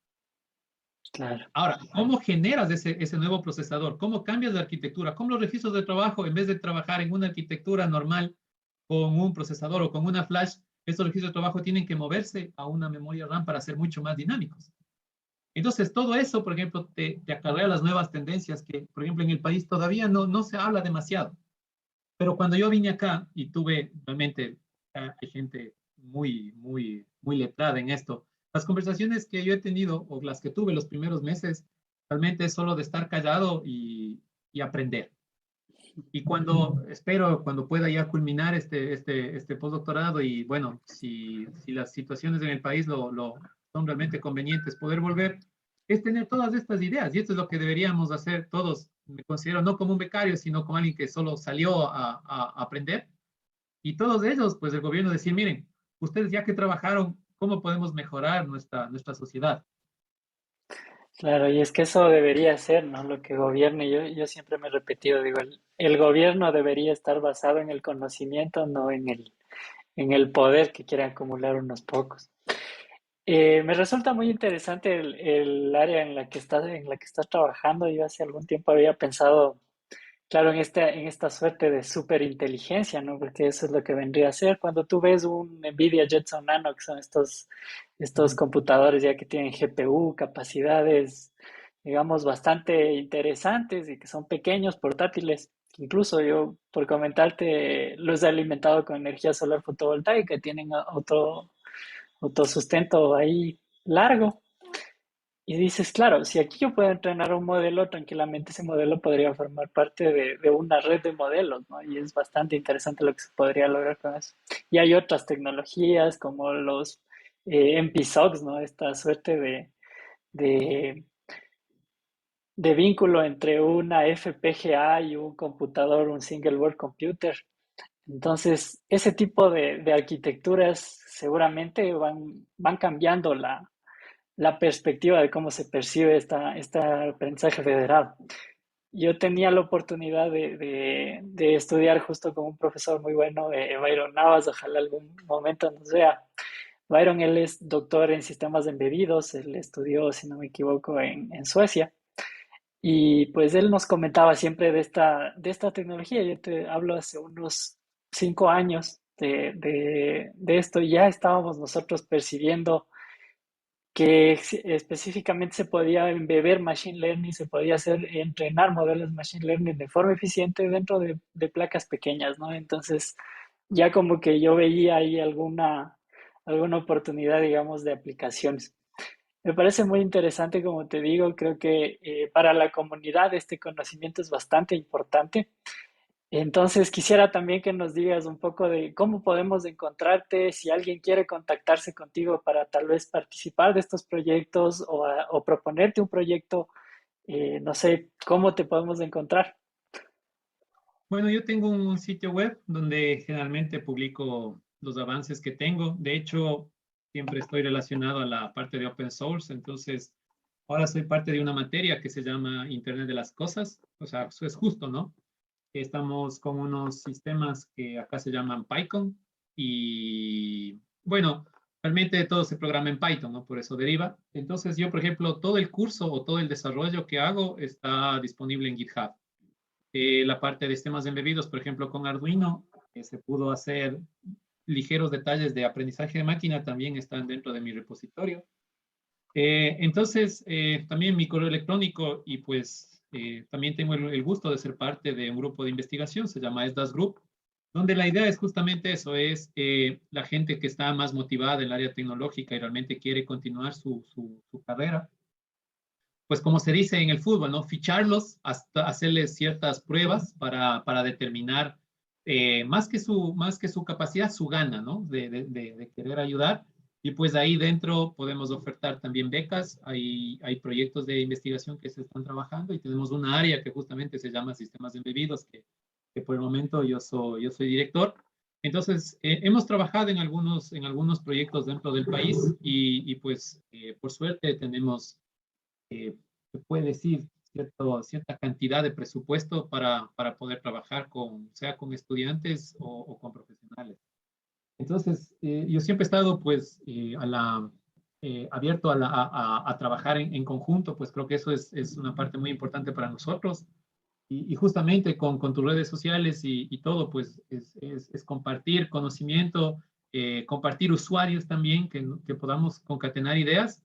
Claro. Ahora, ¿cómo generas ese nuevo procesador? ¿Cómo cambias la arquitectura? ¿Cómo los registros de trabajo, en vez de trabajar en una arquitectura normal con un procesador o con una flash, estos registros de trabajo tienen que moverse a una memoria RAM para ser mucho más dinámicos. Entonces, todo eso, por ejemplo, te acarrea las nuevas tendencias que, por ejemplo, en el país todavía no se habla demasiado. Pero cuando yo vine acá y tuve realmente, hay gente muy letrada en esto, las conversaciones que yo he tenido o las que tuve los primeros meses, realmente es solo de estar callado y aprender. Y cuando pueda ya culminar este postdoctorado y bueno, si las situaciones en el país son realmente convenientes poder volver, es tener todas estas ideas. Y esto es lo que deberíamos hacer todos. Me considero no como un becario, sino como alguien que solo salió a aprender. Y todos ellos, pues el gobierno decir, miren, ustedes ya que trabajaron, ¿cómo podemos mejorar nuestra sociedad? Claro, y es que eso debería ser, ¿no? Lo que gobierne. Yo siempre me he repetido, digo, el gobierno debería estar basado en el conocimiento, no en el poder que quieren acumular unos pocos. Me resulta muy interesante el área en la que estás trabajando. Yo hace algún tiempo había pensado, claro, en esta suerte de superinteligencia, ¿no? Porque eso es lo que vendría a ser cuando tú ves un NVIDIA Jetson Nano, que son estos Ujú. computadores ya que tienen GPU, capacidades, digamos, bastante interesantes y que son pequeños, portátiles. Incluso yo, por comentarte, los he alimentado con energía solar fotovoltaica, tienen autosustento ahí largo. Y dices, claro, si aquí yo puedo entrenar un modelo, tranquilamente ese modelo podría formar parte de una red de modelos, ¿no? Y es bastante interesante lo que se podría lograr con eso. Y hay otras tecnologías como los MPSOCs, ¿no? Esta suerte de, de vínculo entre una FPGA y un computador, un single board computer. Entonces, ese tipo de arquitecturas seguramente van cambiando la perspectiva de cómo se percibe este aprendizaje federal. Yo tenía la oportunidad de estudiar justo con un profesor muy bueno, Byron Navas, ojalá algún momento nos vea. Byron, él es doctor en sistemas embebidos, él estudió, si no me equivoco, en Suecia. Y pues él nos comentaba siempre de esta tecnología. Yo te hablo hace unos 5 años de esto. Y ya estábamos nosotros percibiendo que específicamente se podía embeber machine learning, se podía entrenar modelos de machine learning de forma eficiente dentro de placas pequeñas, ¿no? Entonces, ya como que yo veía ahí alguna oportunidad, digamos, de aplicaciones. Me parece muy interesante, como te digo, creo que para la comunidad este conocimiento es bastante importante. Entonces, quisiera también que nos digas un poco de cómo podemos encontrarte, si alguien quiere contactarse contigo para tal vez participar de estos proyectos o proponerte un proyecto, no sé, ¿cómo te podemos encontrar? Bueno, yo tengo un sitio web donde generalmente publico los avances que tengo. De hecho, siempre estoy relacionado a la parte de open source. Entonces, ahora soy parte de una materia que se llama Internet de las Cosas. O sea, eso es justo, ¿no? Estamos con unos sistemas que acá se llaman PyCon. Y bueno, realmente todo se programa en Python, ¿no? Por eso deriva. Entonces, yo, por ejemplo, todo el curso o todo el desarrollo que hago está disponible en GitHub. La parte de sistemas embebidos, por ejemplo, con Arduino, se pudo hacer ligeros detalles de aprendizaje de máquina, también están dentro de mi repositorio. Entonces, también mi correo electrónico y pues también tengo el gusto de ser parte de un grupo de investigación, se llama ESDAS Group, donde la idea es justamente eso, es la gente que está más motivada en el área tecnológica y realmente quiere continuar su carrera, pues como se dice en el fútbol, ¿no? Ficharlos, hasta hacerles ciertas pruebas para determinar más que su capacidad, su gana, ¿no? De querer ayudar. Y pues ahí dentro podemos ofertar también becas, hay proyectos de investigación que se están trabajando y tenemos una área que justamente se llama Sistemas Embebidos, que por el momento yo soy director. Entonces, hemos trabajado en algunos proyectos dentro del país y pues por suerte tenemos se puede decir, cierta cantidad de presupuesto para poder trabajar sea con estudiantes o con profesionales. Entonces, yo siempre he estado pues abierto a trabajar en conjunto, pues creo que eso es una parte muy importante para nosotros. Y justamente con tus redes sociales y todo, pues es compartir conocimiento, compartir usuarios también, que podamos concatenar ideas.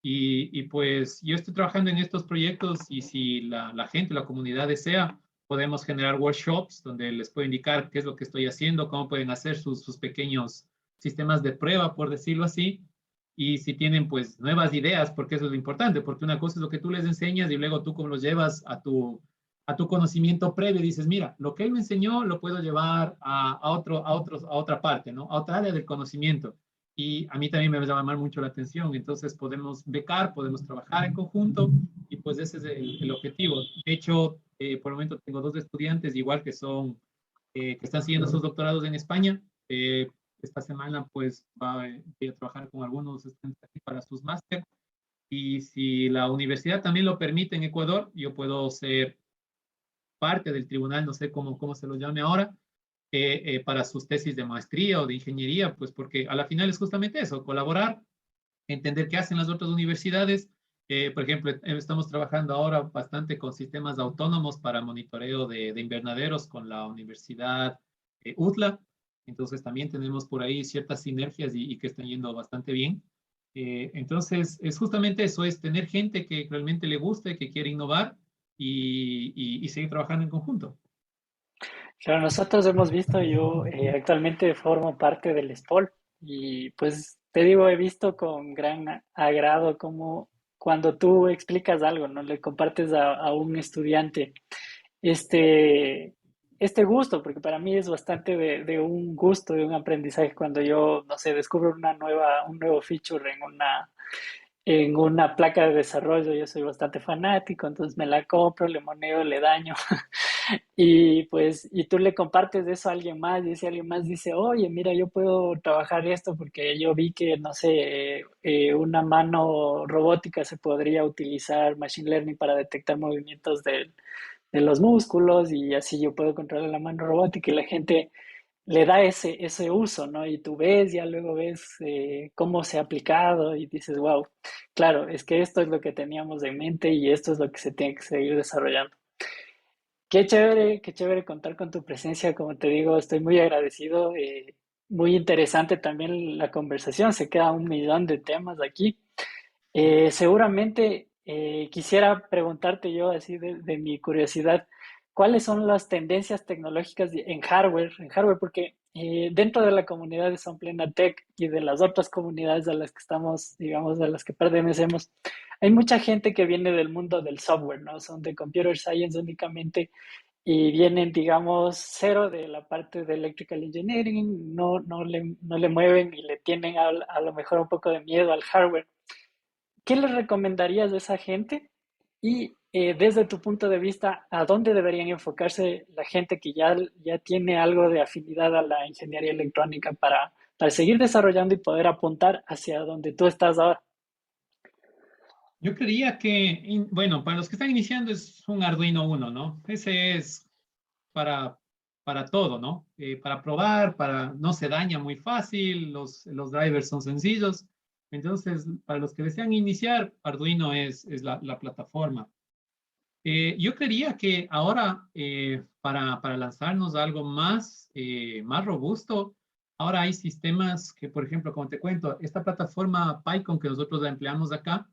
Y pues yo estoy trabajando en estos proyectos y si la gente, la comunidad desea, podemos generar workshops donde les puedo indicar qué es lo que estoy haciendo, cómo pueden hacer sus pequeños sistemas de prueba, por decirlo así. Y si tienen pues nuevas ideas, porque eso es lo importante, porque una cosa es lo que tú les enseñas y luego tú cómo los llevas a tu conocimiento previo y dices, mira, lo que él me enseñó lo puedo llevar a otra parte, ¿no? A otra área del conocimiento. Y a mí también me va a llamar mucho la atención. Entonces podemos becar, podemos trabajar en conjunto y pues ese es el objetivo. De hecho, por el momento tengo dos estudiantes igual que son, que están siguiendo sus doctorados en España. Esta semana pues voy a trabajar con algunos estudiantes aquí para sus máster. Y si la universidad también lo permite en Ecuador, yo puedo ser parte del tribunal, no sé cómo se lo llame ahora, para sus tesis de maestría o de ingeniería, pues porque a la final es justamente eso, colaborar, entender qué hacen las otras universidades. Por ejemplo, estamos trabajando ahora bastante con sistemas autónomos para monitoreo de invernaderos con la Universidad UTLA. Entonces también tenemos por ahí ciertas sinergias y que están yendo bastante bien. Entonces, es justamente eso, es tener gente que realmente le guste, que quiere innovar y seguir trabajando en conjunto. Claro, nosotros hemos visto, yo actualmente formo parte del SPOL y pues te digo, he visto con gran agrado cómo cuando tú explicas algo, ¿no? Le compartes a un estudiante este, este gusto, porque para mí es bastante de un gusto, de un aprendizaje cuando yo, no sé, descubro un nuevo feature en una placa de desarrollo, yo soy bastante fanático, entonces me la compro, le moneo, le daño. Y pues, y tú le compartes eso a alguien más y ese alguien más dice, oye, mira, yo puedo trabajar esto porque yo vi que, no sé, una mano robótica se podría utilizar Machine Learning para detectar movimientos de los músculos y así yo puedo controlar la mano robótica y la gente le da ese uso, ¿no? Y tú ves, ya luego ves cómo se ha aplicado y dices, wow, claro, es que esto es lo que teníamos en mente y esto es lo que se tiene que seguir desarrollando. Qué chévere contar con tu presencia, como te digo, estoy muy agradecido, muy interesante también la conversación, se queda un millón de temas aquí. Seguramente quisiera preguntarte yo, así de mi curiosidad, ¿cuáles son las tendencias tecnológicas en hardware? Porque dentro de la comunidad de Son Plena Tech y de las otras comunidades a las que estamos, digamos, a las que pertenecemos, hay mucha gente que viene del mundo del software, ¿no? Son de computer science únicamente y vienen, digamos, cero de la parte de electrical engineering, no le mueven y le tienen a lo mejor un poco de miedo al hardware. ¿Qué les recomendarías a esa gente? Y desde tu punto de vista, ¿a dónde deberían enfocarse la gente que ya tiene algo de afinidad a la ingeniería electrónica para seguir desarrollando y poder apuntar hacia donde tú estás ahora? Yo creía que, bueno, para los que están iniciando es un Arduino Uno, ¿no? Ese es para, para todo, ¿no? Para probar, no se daña muy fácil, los drivers son sencillos. Entonces, para los que desean iniciar, Arduino es la plataforma. Yo creería que ahora, para lanzarnos a algo más robusto, ahora hay sistemas que, por ejemplo, como te cuento, esta plataforma PyCon que nosotros la empleamos acá,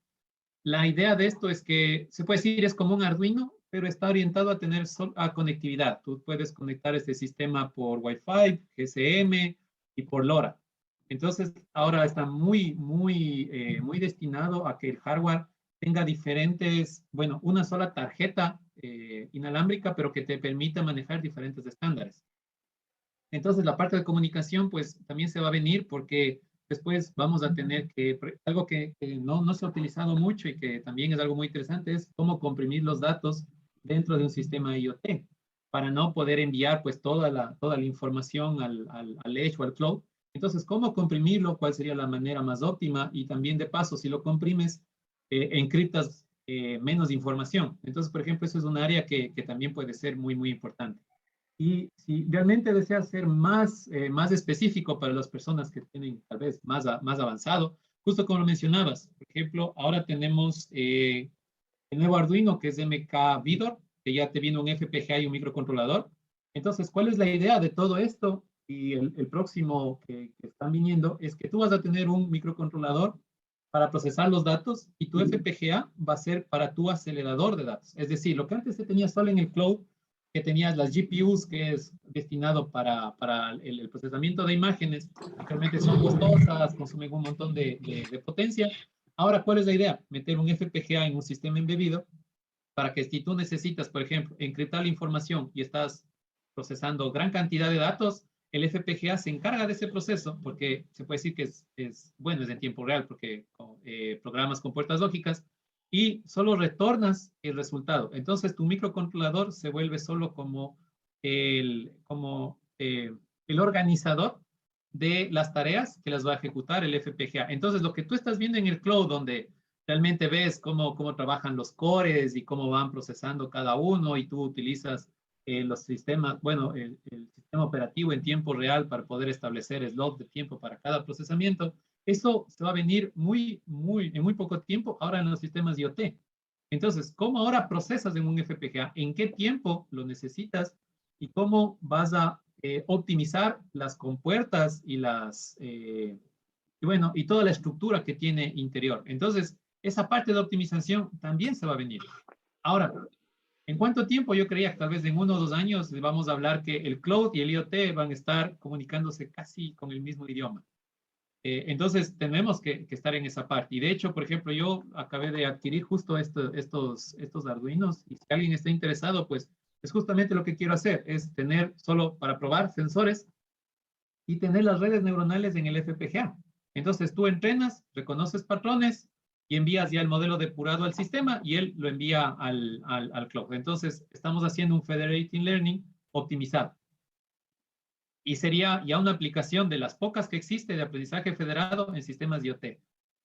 la idea de esto es que se puede decir es como un Arduino, pero está orientado a tener a conectividad. Tú puedes conectar este sistema por Wi-Fi, GSM y por LoRa. Entonces, ahora está muy destinado a que el hardware tenga diferentes, bueno, una sola tarjeta inalámbrica, pero que te permita manejar diferentes estándares. Entonces, la parte de comunicación, pues también se va a venir porque después vamos a tener algo que no se ha utilizado mucho y que también es algo muy interesante, es cómo comprimir los datos dentro de un sistema IoT para no poder enviar pues toda la información al Edge o al Cloud. Entonces, ¿cómo comprimirlo? ¿Cuál sería la manera más óptima? Y también de paso, si lo comprimes, encriptas menos información. Entonces, por ejemplo, eso es un área que también puede ser muy importante. Y si realmente deseas ser más específico para las personas que tienen tal vez más avanzado, justo como lo mencionabas, por ejemplo, ahora tenemos el nuevo Arduino que es MK Vidor, que ya te viene un FPGA y un microcontrolador. Entonces, ¿cuál es la idea de todo esto? y el próximo que están viniendo es que tú vas a tener un microcontrolador para procesar los datos y tu FPGA va a ser para tu acelerador de datos. Es decir, lo que antes se tenía solo en el cloud, que tenías las GPUs, que es destinado para el procesamiento de imágenes, que realmente son costosas, consumen un montón de potencia. Ahora, ¿cuál es la idea? Meter un FPGA en un sistema embebido para que si tú necesitas, por ejemplo, encriptar la información y estás procesando gran cantidad de datos, el FPGA se encarga de ese proceso porque se puede decir que bueno, es en tiempo real porque programas con puertas lógicas y solo retornas el resultado. Entonces tu microcontrolador se vuelve solo como el organizador de las tareas que las va a ejecutar el FPGA. Entonces lo que tú estás viendo en el cloud, donde realmente ves cómo trabajan los cores y cómo van procesando cada uno y tú utilizas los sistemas, bueno, el sistema operativo en tiempo real para poder establecer slot de tiempo para cada procesamiento, eso se va a venir en muy poco tiempo ahora en los sistemas IoT. Entonces, ¿cómo ahora procesas en un FPGA? ¿En qué tiempo lo necesitas? ¿Y cómo vas a optimizar las compuertas y bueno, y toda la estructura que tiene interior? Entonces, esa parte de optimización también se va a venir. Ahora, ¿en cuánto tiempo? Yo creía que tal vez en 1 o 2 años vamos a hablar que el cloud y el IoT van a estar comunicándose casi con el mismo idioma. Entonces, tenemos que estar en esa parte. Y de hecho, por ejemplo, yo acabé de adquirir justo estos Arduinos y si alguien está interesado, pues es justamente lo que quiero hacer, es tener solo para probar sensores y tener las redes neuronales en el FPGA. Entonces, tú entrenas, reconoces patrones y envías ya el modelo depurado al sistema y él lo envía al cloud. Entonces, estamos haciendo un Federating Learning optimizado. Y sería ya una aplicación de las pocas que existe de aprendizaje federado en sistemas IoT.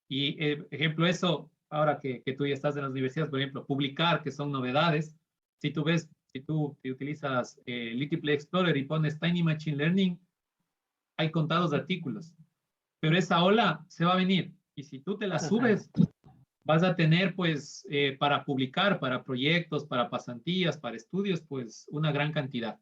Y, ejemplo, eso, ahora que tú ya estás en las universidades, por ejemplo, publicar, que son novedades. Si tú utilizas Play Explorer y pones Tiny Machine Learning, hay contados artículos. Pero esa ola se va a venir. Y si tú te la subes, vas a tener, pues, para publicar, para proyectos, para pasantías, para estudios, pues, una gran cantidad.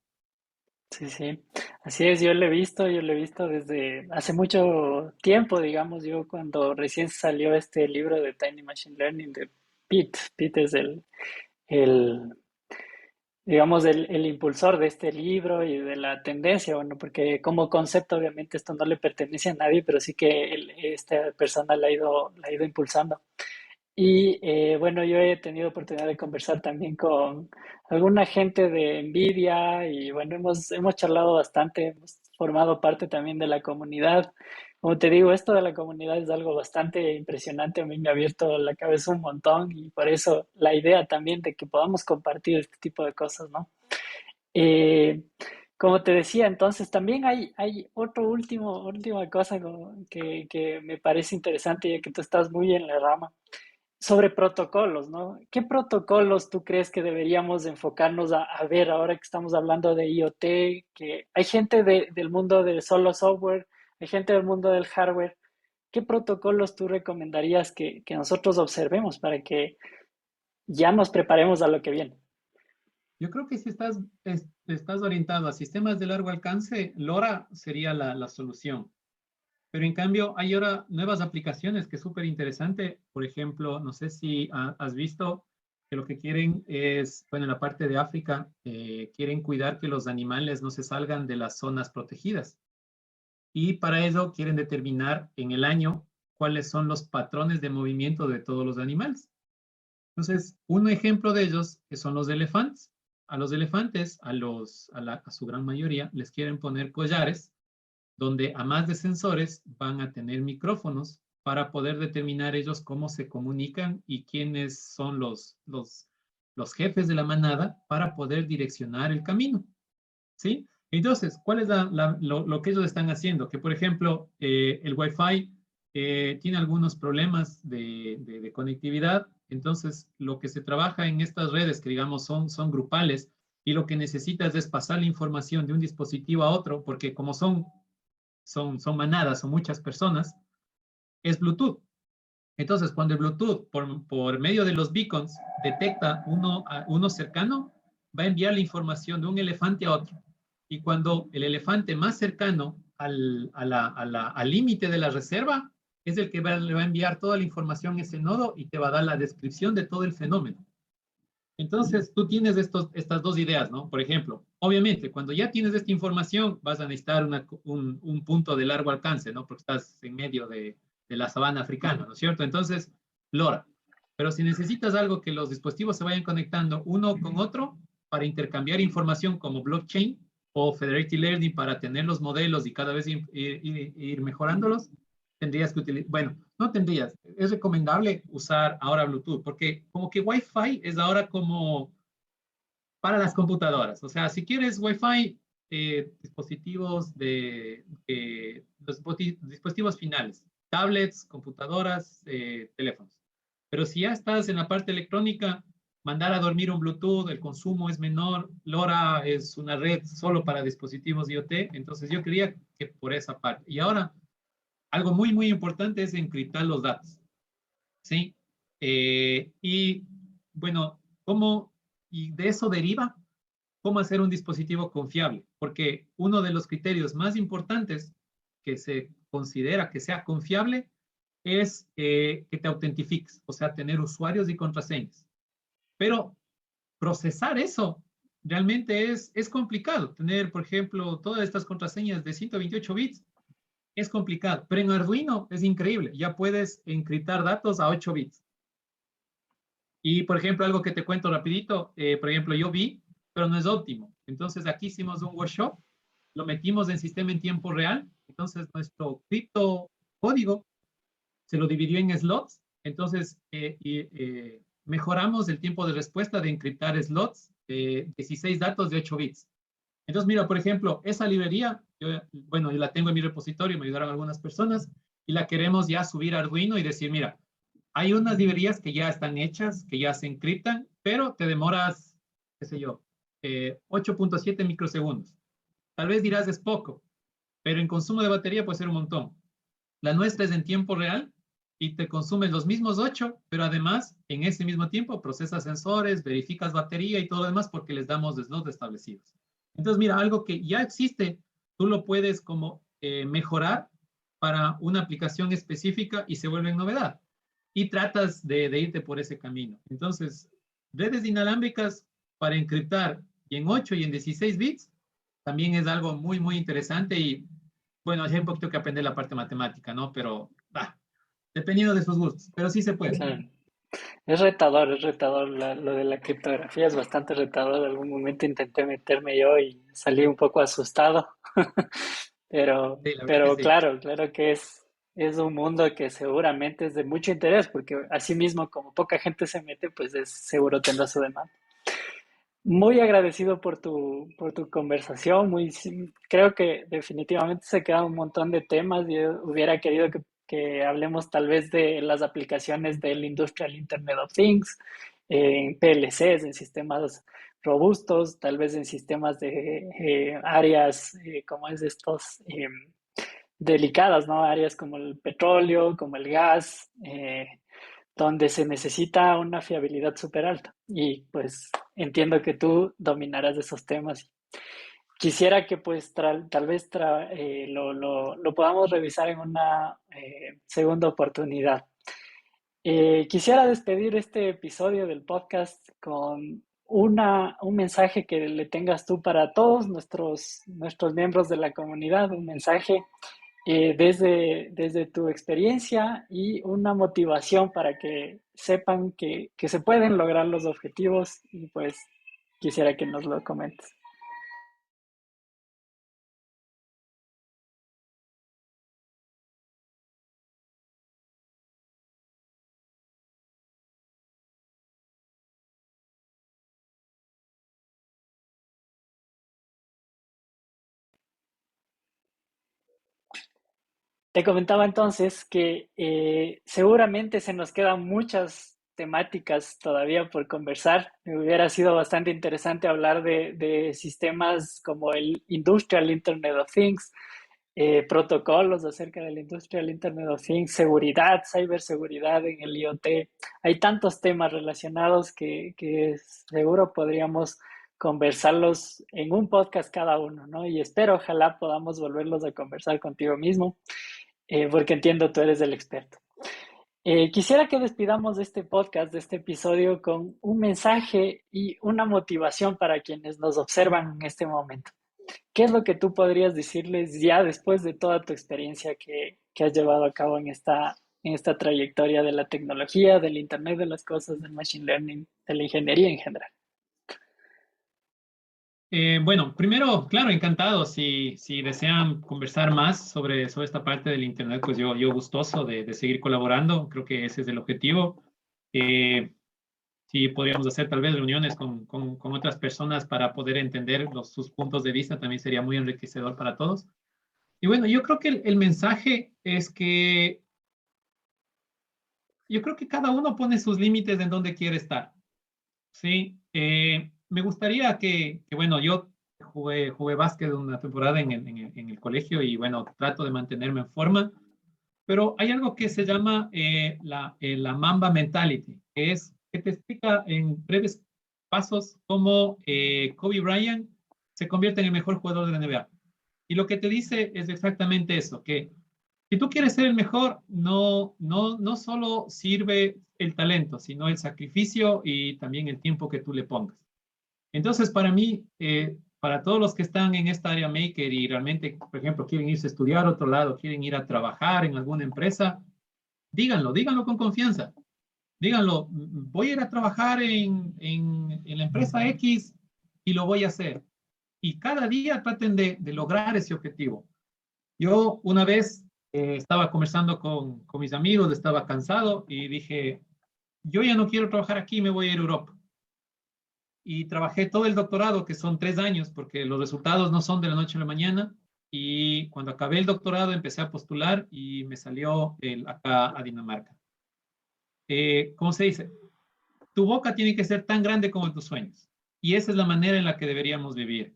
Sí, sí, así es, yo lo he visto desde hace mucho tiempo, digamos, yo cuando recién salió este libro de Tiny Machine Learning de Pete. Pete es el digamos, el impulsor de este libro y de la tendencia, bueno, porque como concepto obviamente esto no le pertenece a nadie, pero sí que esta persona la ha ido impulsando. Y bueno, yo he tenido oportunidad de conversar también con alguna gente de Nvidia y bueno, hemos charlado bastante, hemos formado parte también de la comunidad. Como te digo, esto de la comunidad es algo bastante impresionante, a mí me ha abierto la cabeza un montón y por eso la idea también de que podamos compartir este tipo de cosas, ¿no? Eh, Como te decía, entonces también hay última cosa que me parece interesante, ya que tú estás muy en la rama sobre protocolos, ¿no? ¿Qué protocolos tú crees que deberíamos enfocarnos a ver ahora que estamos hablando de IoT? Que hay gente del mundo de solo software, hay gente del mundo del hardware. ¿Qué protocolos tú recomendarías que nosotros observemos para que ya nos preparemos a lo que viene? Yo creo que si estás orientado a sistemas de largo alcance, LoRa sería la solución. Pero en cambio, hay ahora nuevas aplicaciones que es súper interesante. Por ejemplo, no sé si has visto que lo que quieren es, bueno, en la parte de África, quieren cuidar que los animales no se salgan de las zonas protegidas. Y para eso quieren determinar en el año cuáles son los patrones de movimiento de todos los animales. Entonces, un ejemplo de ellos que son los elefantes. A los elefantes, a su gran mayoría, les quieren poner collares donde a más de sensores van a tener micrófonos para poder determinar ellos cómo se comunican y quiénes son los jefes de la manada para poder direccionar el camino, ¿sí? Entonces, ¿cuál es lo que ellos están haciendo? Que, por ejemplo, el Wi-Fi tiene algunos problemas de conectividad, entonces lo que se trabaja en estas redes, que digamos son grupales, y lo que necesitas es pasar la información de un dispositivo a otro, porque como son manadas, son muchas personas, es Bluetooth. Entonces, cuando el Bluetooth, por medio de los beacons, detecta uno cercano, va a enviar la información de un elefante a otro. y cuando el elefante más cercano al límite de la reserva es el que le va a enviar toda la información a ese nodo y te va a dar la descripción de todo el fenómeno. Entonces, tú tienes estas dos ideas, ¿no? Por ejemplo, obviamente, cuando ya tienes esta información, vas a necesitar un punto de largo alcance, ¿no? Porque estás en medio de la sabana africana, ¿no es cierto? Entonces, LoRa. Pero si necesitas algo que los dispositivos se vayan conectando uno con otro para intercambiar información como blockchain o Federated Learning para tener los modelos y cada vez ir mejorándolos, tendrías que utilizar, bueno, no tendrías, es recomendable usar ahora Bluetooth, porque como que Wi-Fi es ahora como para las computadoras. O sea, si quieres Wi-Fi, dispositivos finales, tablets, computadoras, teléfonos. Pero si ya estás en la parte electrónica, mandar a dormir un Bluetooth, el consumo es menor, LoRa es una red solo para dispositivos IoT, entonces yo creía que por esa parte. Y ahora, algo muy, muy importante es encriptar los datos. ¿Sí? Y bueno, ¿cómo? Y de eso deriva cómo hacer un dispositivo confiable, porque uno de los criterios más importantes que se considera que sea confiable es que te autentifiques, o sea, tener usuarios y contraseñas. Pero procesar eso realmente es complicado. Tener, por ejemplo, todas estas contraseñas de 128 bits es complicado, pero en Arduino es increíble. Ya puedes encriptar datos a 8 bits. Y, por ejemplo, algo que te cuento rapidito, por ejemplo, yo vi, pero no es óptimo. Entonces, aquí hicimos un workshop, lo metimos en sistema en tiempo real, entonces nuestro cripto código se lo dividió en slots, entonces mejoramos el tiempo de respuesta de encriptar slots de 16 datos de 8 bits. Entonces, mira, por ejemplo, esa librería, bueno, yo la tengo en mi repositorio, me ayudaron algunas personas, y la queremos ya subir a Arduino y decir, mira, hay unas librerías que ya están hechas, que ya se encriptan, pero te demoras, qué sé yo, 8.7 microsegundos. Tal vez dirás es poco, pero en consumo de batería puede ser un montón. La nuestra es en tiempo real y te consume los mismos 8, pero además en ese mismo tiempo procesas sensores, verificas batería y todo lo demás porque les damos slots establecidos. Entonces, mira, algo que ya existe, tú lo puedes como mejorar para una aplicación específica y se vuelve novedad. Y tratas de irte por ese camino. Entonces, redes inalámbricas para encriptar y en 8 y en 16 bits también es algo muy, muy interesante y bueno, hay un poquito que aprender la parte matemática, ¿no? Pero, dependiendo de sus gustos, pero sí se puede. Claro. Es retador. Lo de la criptografía es bastante retador. En algún momento intenté meterme yo y salí un poco asustado. Sí, la verdad que Pero sí. claro, claro que es un mundo que seguramente es de mucho interés, porque así mismo como poca gente se mete, pues es, seguro tendrá su demanda. Muy agradecido por tu conversación. Creo que definitivamente se quedan un montón de temas. Yo hubiera querido que hablemos tal vez de las aplicaciones del Industrial Internet of Things, en PLCs, en sistemas robustos, tal vez en sistemas de áreas, como es estos, delicadas, ¿no? Áreas como el petróleo, como el gas, donde se necesita una fiabilidad súper alta. Y pues entiendo que tú dominarás esos temas. Quisiera que pues tal vez lo podamos revisar en una segunda oportunidad. Quisiera despedir este episodio del podcast con un mensaje que le tengas tú para todos nuestros miembros de la comunidad, un mensaje desde tu experiencia y una motivación para que sepan que se pueden lograr los objetivos y pues quisiera que nos lo comentes. Te comentaba entonces que seguramente se nos quedan muchas temáticas todavía por conversar. Me hubiera sido bastante interesante hablar de sistemas como el Industrial Internet of Things, protocolos acerca del Industrial Internet of Things, seguridad, ciberseguridad en el IoT. Hay tantos temas relacionados que seguro podríamos conversarlos en un podcast cada uno, ¿no? Y espero, ojalá podamos volverlos a conversar contigo mismo, porque entiendo tú eres el experto. Quisiera que despidamos de este podcast, de este episodio, con un mensaje y una motivación para quienes nos observan en este momento. ¿Qué es lo que tú podrías decirles ya después de toda tu experiencia que has llevado a cabo en esta trayectoria de la tecnología, del Internet de las cosas, del machine learning, de la ingeniería en general? Bueno, primero, claro, encantado. Si desean conversar más sobre esta parte del Internet, pues yo gustoso de seguir colaborando. Creo que ese es el objetivo. Sí, podríamos hacer tal vez reuniones con otras personas para poder entender sus puntos de vista. También sería muy enriquecedor para todos. Y bueno, yo creo que el mensaje es que yo creo que cada uno pone sus límites en donde quiere estar. Sí, me gustaría bueno, yo jugué básquet una temporada en el colegio y bueno, trato de mantenerme en forma, pero hay algo que se llama la Mamba Mentality, que es que te explica en breves pasos cómo Kobe Bryant se convierte en el mejor jugador de la NBA. Y lo que te dice es exactamente eso, que si tú quieres ser el mejor, no solo sirve el talento, sino el sacrificio y también el tiempo que tú le pongas. Entonces, para mí, para todos los que están en esta área maker y realmente, por ejemplo, quieren irse a estudiar a otro lado, quieren ir a trabajar en alguna empresa, díganlo con confianza. Díganlo, voy a ir a trabajar en la empresa X y lo voy a hacer. Y cada día traten de lograr ese objetivo. Yo una vez estaba conversando con mis amigos, estaba cansado y dije, yo ya no quiero trabajar aquí, me voy a ir a Europa. Y trabajé todo el doctorado, que son 3 años, porque los resultados no son de la noche a la mañana. Y cuando acabé el doctorado empecé a postular y me salió acá a Dinamarca. ¿Cómo se dice? Tu boca tiene que ser tan grande como tus sueños. Y esa es la manera en la que deberíamos vivir.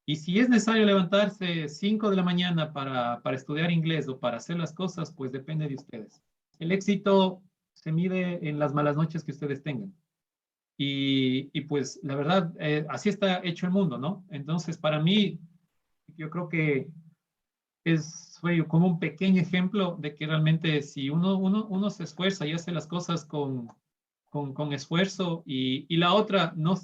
Y si es necesario levantarse 5 de la mañana para estudiar inglés o para hacer las cosas, pues depende de ustedes. El éxito se mide en las malas noches que ustedes tengan. Y pues la verdad, así está hecho el mundo, ¿no? Entonces, para mí, yo creo que fue como un pequeño ejemplo de que realmente si uno se esfuerza y hace las cosas con esfuerzo y la otra, no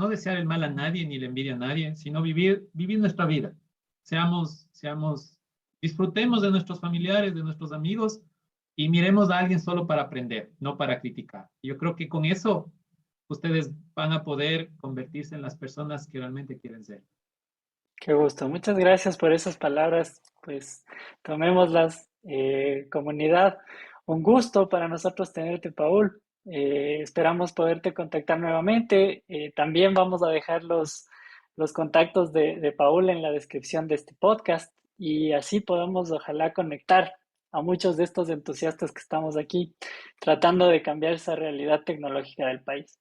desear el mal a nadie ni la envidia a nadie, sino vivir nuestra vida. Disfrutemos de nuestros familiares, de nuestros amigos y miremos a alguien solo para aprender, no para criticar. Yo creo que con eso ustedes van a poder convertirse en las personas que realmente quieren ser. Qué gusto. Muchas gracias por esas palabras. Pues tomémoslas, comunidad. Un gusto para nosotros tenerte, Paul. Esperamos poderte contactar nuevamente. También vamos a dejar los contactos de Paul en la descripción de este podcast y así podamos, ojalá, conectar a muchos de estos entusiastas que estamos aquí tratando de cambiar esa realidad tecnológica del país.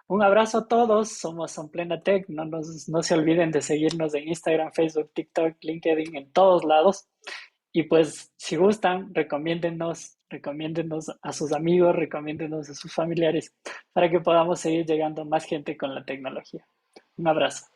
Un abrazo a todos, somos Son Plena Tech, no se olviden de seguirnos en Instagram, Facebook, TikTok, LinkedIn, en todos lados. Y pues si gustan, recomiéndennos a sus amigos, recomiéndennos a sus familiares para que podamos seguir llegando a más gente con la tecnología. Un abrazo.